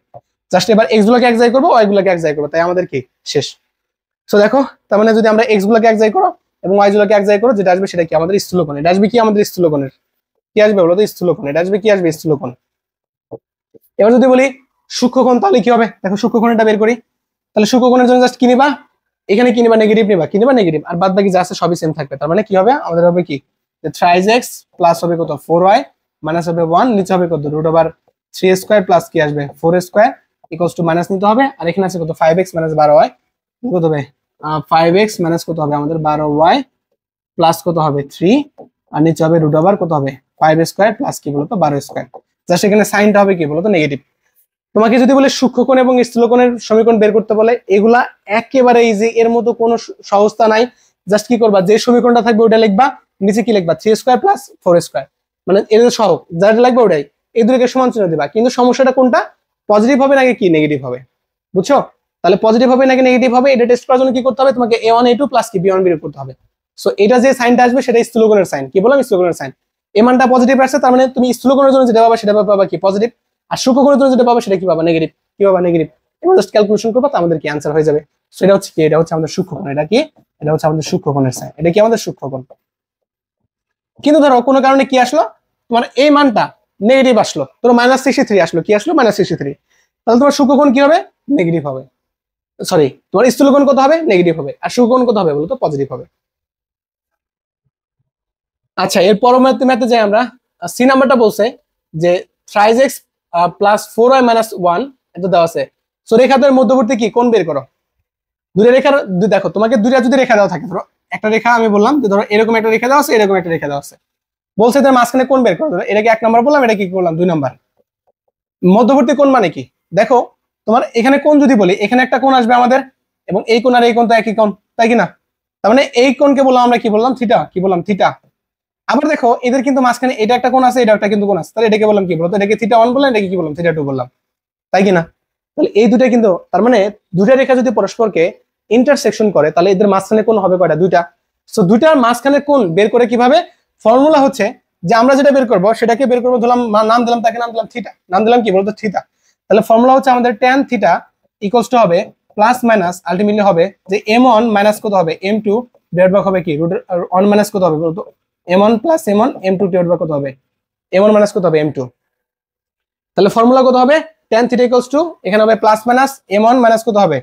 S1: জাস্ট এবার x গুলোকে এক জায়গায় করবো, y গুলোকে এক জায়গায় করবো, তাই আমাদের কি শেষ। সো দেখো তার মানে যদি আমরা x গুলোকে এক জায়গায় করো এবং y গুলোকে এক জায়গায় করো, যেটা আসবে সেটা কি আমাদের স্থূলকোণ, এটা আসবে কি আমাদের স্থূলকোণের কি আসবে বলো তো স্থূলকোণ, এটা আসবে কি আসবে স্থূলকোণ। এবার যদি বলি সূক্ষ্মকোণ, তাহলে কি হবে দেখো সূক্ষ্মকোণটা বের করি, তাহলে সূক্ষ্মকোণের জন্য জাস্ট কি নিবা, এখানে কি নিবা নেগেটিভ নিবা, কি নিবা নেগেটিভ, আর বাদ বাকি যা আছে সবই সেম থাকবে। তার মানে কি হবে আমাদের হবে কি যে 3x প্লাস হবে কত 4y মাইনাস হবে 1, নিচে হবে কত রুট ওভার 3 স্কয়ার প্লাস কি আসবে 4 স্কয়ার ইকুয়ালস টু মাইনাস নিতে হবে, আর এখানে আছে কত 5x মাইনাস 12y কত হবে 5x মাইনাস কত হবে আমাদের 12y প্লাস কত হবে 3, আর নিচে হবে রুট ওভার কত হবে 5 স্কয়ার প্লাস কি বলতো 12 স্কয়ার। জাস্ট এখানে সাইনটা হবে কি বলতো নেগেটিভ। তোমাকে যদি বলে সূক্ষ্মকোণ এবং স্থূলকোণের সমীকরণ বের করতে বলে, এগুলা একেবারে ইজি, এর মতো কোনো সহজতা নাই জাস্ট কি করবা, যে সমীকরণটা থাকবে ওটা লিখবা, নিচে কি লিখবা 3 স্কয়ার প্লাস 4 স্কয়ার, মানে এর সহগ যেটা লাগবে ওটাই, এই দুটোকে সমান চিহ্ন দিবা। কিন্তু সমস্যাটা কোনটা, পজিটিভ হবে নাকি কি নেগেটিভ হবে, বুঝছো? তাহলে পজিটিভ হবে নাকি নেগেটিভ হবে এটা টেস্ট করার জন্য কি করতে হবে, তোমাকে a1 a2 প্লাস কি b1 বিয়োগ করতে হবে। সো এটা যে সাইনটা আসবে সেটা স্থূলকোণের সাইন, কি বললাম, স্থূলকোণের সাইন। এ মানটা পজিটিভ আসছে, তার মানে তুমি স্থূলকোণের জন্য যেটা পাবা সেটা পাবা কি পজিটিভ, আর সূক্ষ্মকোণের জন্য যেটা পাবা সেটা কি পাবা নেগেটিভ, কি পাবা নেগেটিভ। এবং জাস্ট ক্যালকুলেশন করবা, তো আমাদের কি आंसर হয়ে যাবে। সো এটা হচ্ছে কি, এটা হচ্ছে আমাদের সূক্ষ্মকোণ, এটা কি, এটা হচ্ছে আমাদের সূক্ষ্মকোণের সাইন, এটা কি আমাদের সূক্ষ্মকোণ। কিন্তু ধরো কোনো কারণে কি আসলো, তোমার এই মানটা নেগেটিভ আসলো, ধরো -63 আসলো, কি আসলো -63, তাহলে তোমার সূক্ষ্মকোণ কি হবে, নেগেটিভ হবে, সরি তোমার স্থূলকোণ কত হবে, নেগেটিভ হবে, আর সূক্ষ্মকোণ কত হবে বলো তো, পজিটিভ হবে। আচ্ছা এর পরের ম্যাথে যাই আমরা। সি নাম্বারটা বলছে যে 3x প্লাস 4y মাইনাস 1 এটা দেওয়া আছে। সো রেখাদের মধ্যবর্তী কি কোণ বের করো। দুটো রেখার দেখো, তোমাকে দুইটা যদি রেখা দেওয়া থাকে, ধরো একটা রেখা আমি বললাম যে ধরো এরকম একটা রেখা দেওয়া আছে, এরকম একটা রেখা দেওয়া আছে, বলছে এদের মাঝখানে কোণ বের করো। এটাকে 1 নাম্বার বললাম, এটা কি বললাম 2 নাম্বার। মধ্যবর্তী কোণ মানে কি, দেখো তোমার এখানে কোণ যদি বলি, এখানে একটা কোণ আসবে আমাদের, এবং এই কোণ আর এই কোণ তো একই কোণ, তাই কি না? তার মানে এই কোণকে বললাম আমরা কি বললাম, থিটা, কি বললাম থিটা। আবার দেখো এদের কিন্তু মাঝখানে এটা একটা কোণ আছে, এটা একটা কিন্তু কোণ আছে, তাহলে এটাকে বললাম কি বলতো, এটাকে থিটা 1 বললাম, এটাকে কি বললাম থিটা 2 বললাম, তাই কি না? তাহলে এই দুটা কিন্তু, তার মানে দুটা রেখা যদি পরস্পরকে ইন্টারসেকশন করে তাহলে এদের মাঝখানে কোণ হবে কয়টা, দুইটা। সো দুইটার মাঝখানে কোণ বের করে কিভাবে, ফর্মুলা হচ্ছে যে আমরা যেটা বের করব সেটাকে বের করবো, ধরলাম নাম দিলাম, তাকে নাম দিলাম থিটা, নাম দিলাম কি বলতো থিটা। তাহলে ফর্মুলা হচ্ছে আমাদের tan থিটা ইকুয়ালস টু হবে প্লাস মাইনাস আলটিমেটলি হবে যে m1 মাইনাস কত হবে m2 ডিভাইড বাই হবে কি রুট 1 মাইনাস কত হবে বলতো m1 plus m1 m2 divide by কত হবে m1 মাইনাস কত হবে m2। তাহলে ফর্মুলা কত হবে, tan থিটা ইকুয়ালস টু এখানে হবে প্লাস মাইনাস m1 মাইনাস কত হবে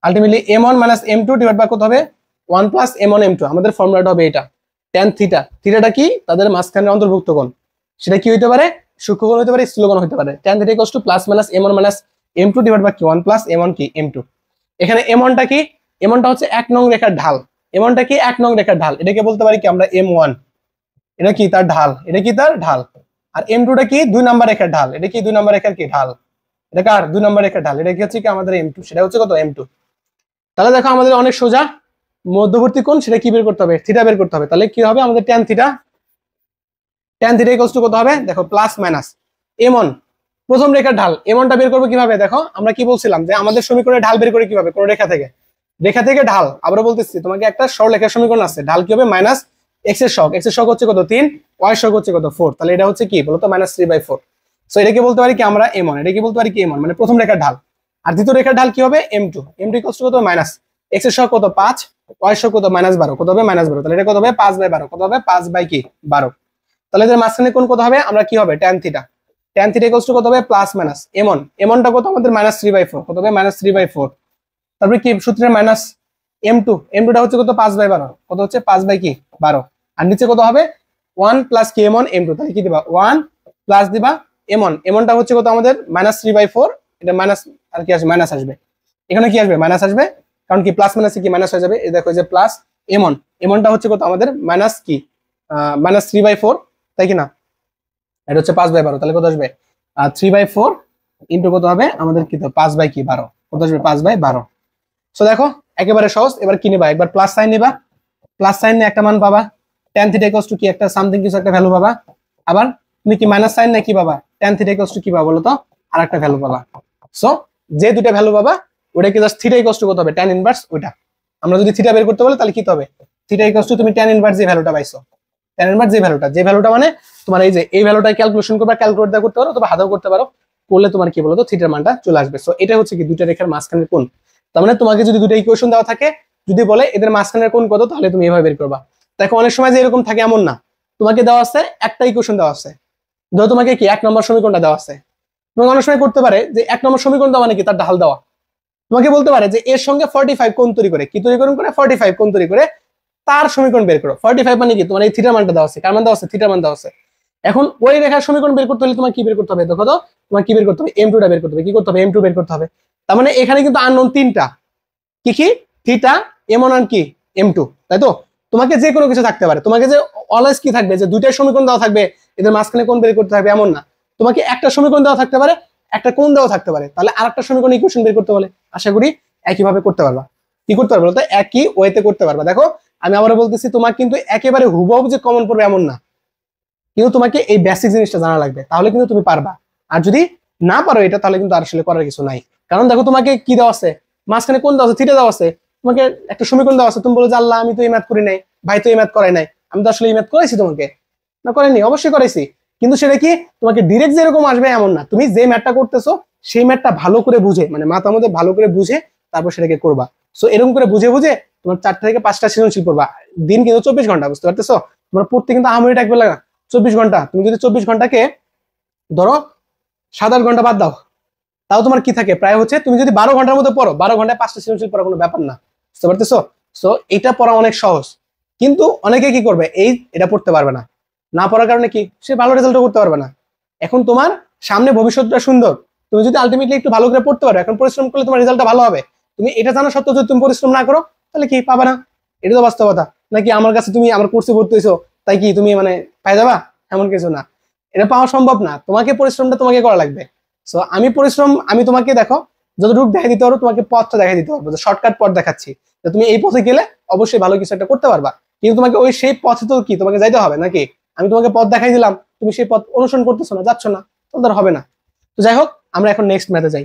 S1: ultimately m1 minus m2 divide by কত হবে 1 প্লাস m1 m2। আমাদের ফর্মুলাটা হবে এটা tan থিটা, থিটাটা কি তাদের মাঝখানে অন্তর্ভুক্ত কোণ, সেটা কি হতে পারে, সূক্ষ্মকোণ হতে পারে, স্থূলকোণ হতে পারে। tan theta equals to plus minus m1 minus m2 divide by কি 1 প্লাস m1 কি m2। এখানে m1 টা কি, m1 টা হচ্ছে 1 নং রেখার ঢাল, m1 টা কি 1 নং রেখার ঢাল, এটাকে বলতে পারি কি আমরা m1, এটা কি তার ঢাল, এটা কি তার ঢাল। আর m2 টা কি 2 নাম্বার রেখার ঢাল, এটা কি 2 নাম্বার রেখার কি ঢাল, এটা কার 2 নাম্বার রেখার ঢাল, এটা কি হচ্ছে কি আমাদের m2, সেটা হচ্ছে কত m2। তাহলে দেখো আমাদের অনেক সোজা, মধ্যবর্তী কোণ সেটা কি বের করতে হবে, থিটা বের করতে হবে। তাহলে কি হবে আমাদের tan theta, tan theta equals to কত হবে দেখো প্লাস মাইনাস m1 প্রথম রেখার ঢাল, m1 টা বের করব কিভাবে, দেখো আমরা কি বলছিলাম যে আমাদের সমীকরণে ঢাল বের করে কিভাবে, কোন রেখা থেকে, রেখা থেকে ঢাল। আবারো বলতেছি তোমাকে একটা সরলরেখার সমীকরণ আছে, ঢাল কি হবে মাইনাস x এর শক, x এর শক হচ্ছে কত 3, y এর শক হচ্ছে কত 4, তাহলে এটা হচ্ছে কি বলতো -3/4। সো এটাকে বলতে পারি কি আমরা m1, এটা কি বলতে পারি কি m1 মানে প্রথম রেখার ঢাল। আর দ্বিতীয় রেখার ঢাল কি হবে m2, m2 ইকুয়ালস টু কত মাইনাস x এর শক কত 5, y এর শক কত -12, কত হবে -12, তাহলে এটা কত হবে 5/12, কত হবে 5/12। তাহলে এদের মাঝখানে কোণ কত হবে, আমরা কি হবে tan theta, tan theta equals to কত হবে প্লাস মাইনাস m1, m1 টা কত আমাদের -3/4, কত হবে -3/4। তারপরে কি সূত্রের মাইনাস m2, m2 টা হচ্ছে কত 5/12, কত হচ্ছে 5/12। আর নিচে কত হবে 1 প্লাস কি m1 m2, তাহলে কি দিবা 1 প্লাস দিবা m1, m1 টা হচ্ছে কত আমাদের -3/4, এটা মাইনাস আর কি আসবে মাইনাস আসবে, এখানে কি আসবে মাইনাস আসবে, কারণ কি প্লাস মাইনাসে কি মাইনাস হয়ে যাবে। এই দেখো যে প্লাস m1, m1 টা হচ্ছে কত আমাদের মাইনাস কি -3/4, তাই কি না, এটা হচ্ছে 5/12, তাহলে কত আসবে 3/4 ইন্টু কত হবে আমাদের কি তো 5/12, কত আসবে 5/12। সো দেখো একেবারে সহজ। এবার কি নিবা, একবার প্লাস সাইন নিবা, প্লাস সাইন নিয়ে একটা মান পাবা, tan থিটা ইকুয়ালস টু কি একটা সামথিং কিছু একটা ভ্যালু পাবা। আবার তুমি কি মাইনাস সাইন না কি পাবা, tan থিটা ইকুয়ালস টু কি পাবা বলো তো আরেকটা ভ্যালু পাবা। সো যে দুটো ভ্যালু পাবা ওটা কি জাস্ট থিটা ইকুয়ালস টু কত হবে tan ইনভার্স ওইটা। আমরা যদি থিটা বের করতে বলি তাহলে কি হবে, থিটা ইকুয়ালস টু তুমি tan ইনভার্স যে ভ্যালুটা পাইছো, tan ইনভার্স যে ভ্যালুটা মানে তোমার এই যে এই ভ্যালুটা ক্যালকুলেশন করবা, ক্যালকুলেট দা করতে পারো অথবা হাতেও করতে পারো, করলে তোমার কি বলতো থিটার মানটা চলে আসবে। সো এটা হচ্ছে কি দুইটা রেখার মাঝখানের কোণ। তার মানে তোমাকে যদি দুটো ইকুয়েশন দেওয়া থাকে, যদি বলে এদের মাঝখানের কোণ কত, তাহলে তুমি এভাবে বের করবা। দেখো অনেক সময় যে এরকম থাকে এমন না, তোমাকে দেওয়া আছে একটা ইকুয়েশন দেওয়া আছে, ধরো তোমাকে কি 1 নম্বর সমীকরণটা দেওয়া আছে, তোমাকে অনেক সময় করতে পারে যে 1 নম্বর সমীকরণ দেওয়া মানে কি তার ঢাল দেওয়া, তোমাকে বলতে পারে যে এর সঙ্গে 45 কোণ তৈরি করে, কি তৈরি করে 45 কোণ তৈরি করে তার সমীকরণ বের করো। 45 মানে কি তোমার এই থিটার মানটা দেওয়া আছে, কার মান দেওয়া আছে থিটার মান দেওয়া আছে। এখন ওই রেখার সমীকরণ বের করতে হলে তোমার কি বের করতে হবে, দেখো তো তোমার কি বের করতে হবে m2 টা বের করতে হবে, কি করতে হবে m2 বের করতে হবে। তার মানে এখানে কিন্তু আননোন তিনটা, কি কি থিটা m1 আর কি m2, তাই তো। তোমাকে যে কোনো কিছু থাকতে পারে, তোমাকে যে অলওয়েজ কি থাকবে যে দুইটা সমীকরণ দেওয়া থাকবে এদের মাঝখানে কোণ বের করতে হবে এমন না, তোমাকে একটা সমীকরণ দেওয়া থাকতে পারে, একটা কোণ দেওয়া থাকতে পারে, তাহলে আরেকটা সমীকরণ ইকুয়েশন বের করতে বলে আশা করি একই ভাবে করতে পারবা। কি করতে পারবো তো একই ওয়েতে করতে পারবা। দেখো আমি আবার বলতেছি, তোমার কিন্তু একেবারে হুবহু যে কমন পড়বে এমন না, কিন্তু তোমাকে এই বেসিক জিনিসটা জানা লাগবে, তাহলে কিন্তু তুমি পারবা। আর যদি না পারো এটা, তাহলে কিন্তু আর আসলে করার কিছু নাই। কারণ দেখো তোমাকে কি দেওয়া আছে, মাঝখানে কোন দেওয়া আছে, থিটা দেওয়া আছে, তোমাকে একটা সমীকরণ দেওয়া আছে, তুমি বলো যে আল্লাহ আমি তো এই ম্যাথ করি নাই, ভাই তো এই ম্যাথ করাই নাই। আমি তো আসলে এই ম্যাথ করাইছি তোমাকে, না করাইনি? অবশ্যই করাইছি। কিন্তু সেটা কি তোমাকে ডিরেক্ট যেরকম আসবে এমন না, তুমি যে ম্যাথটা করতেছো সেই ম্যাথটা ভালো করে বুঝে, মানে মাথার মধ্যে ভালো করে বুঝে তারপর সেটাকে করবা। সো এরকম করে বুঝে বুঝে তোমার 4টা থেকে 5টা সৃজনশীল করবা। দিন কিন্তু 24 ঘন্টা, বুঝতে পারতেছো? তোমার পড়তে কিন্তু আহামরি টাকবে না 24 ঘন্টা। তুমি যদি 24 ঘন্টাকে ধরো 7-8 ঘন্টা বাদ দাও, তাও তোমার কি থাকে প্রায় হচ্ছে, তুমি যদি 12 ঘন্টার মধ্যে পড়ো, 12 ঘন্টায় 5টা সৃজনশীল পড়া কোনো ব্যাপার না, বুঝতে পারতেছো? সো এটা পড়া অনেক সহজ। কিন্তু অনেকে কি করবে, এটা পড়তে পারবে না, না পড়ার কারণে কি সে ভালো রেজাল্টও করতে পারবে না। এখন তোমার সামনে ভবিষ্যৎটা সুন্দর, তুমি যদি আলটিমেটলি একটু ভালো করে পড়তে পারো, এখন পরিশ্রম করলে তোমার রেজাল্টটা ভালো হবে। তুমি এটা জানা সত্ত্বেও যদি তুমি পরিশ্রম না করো, তাহলে কি পাবা না? এটা তো বাস্তবতা। নাকি আমার কাছে তুমি আমার কোর্সে ভর্তি হইছো তাই কি তুমি মানে পাই যাবা? এমন কিছু না, এটা পাওয়া সম্ভব না, তোমাকে পরিশ্রমটা তোমাকে করা লাগবে। সো আমি তোমাকে দেখো যতটুকু দেখাই দিতে পারবো, তোমাকে পথটা দেখাই দিতে পারবো, শর্টকাট পথ দেখাচ্ছি, যে তুমি এই পথে গেলে অবশ্যই ভালো কিছু একটা করতে পারবা। কিন্তু তোমাকে ওই সেই পথে তো কি তোমাকে যাইতে হবে নাকি? আমি তোমাকে পথ দেখাই দিলাম, তুমি সেই পথ অনুসরণ করতেছো না, যাচ্ছ না, তো তার হবে না। তো যাই হোক, আমরা এখন নেক্সট ম্যাথে যাই।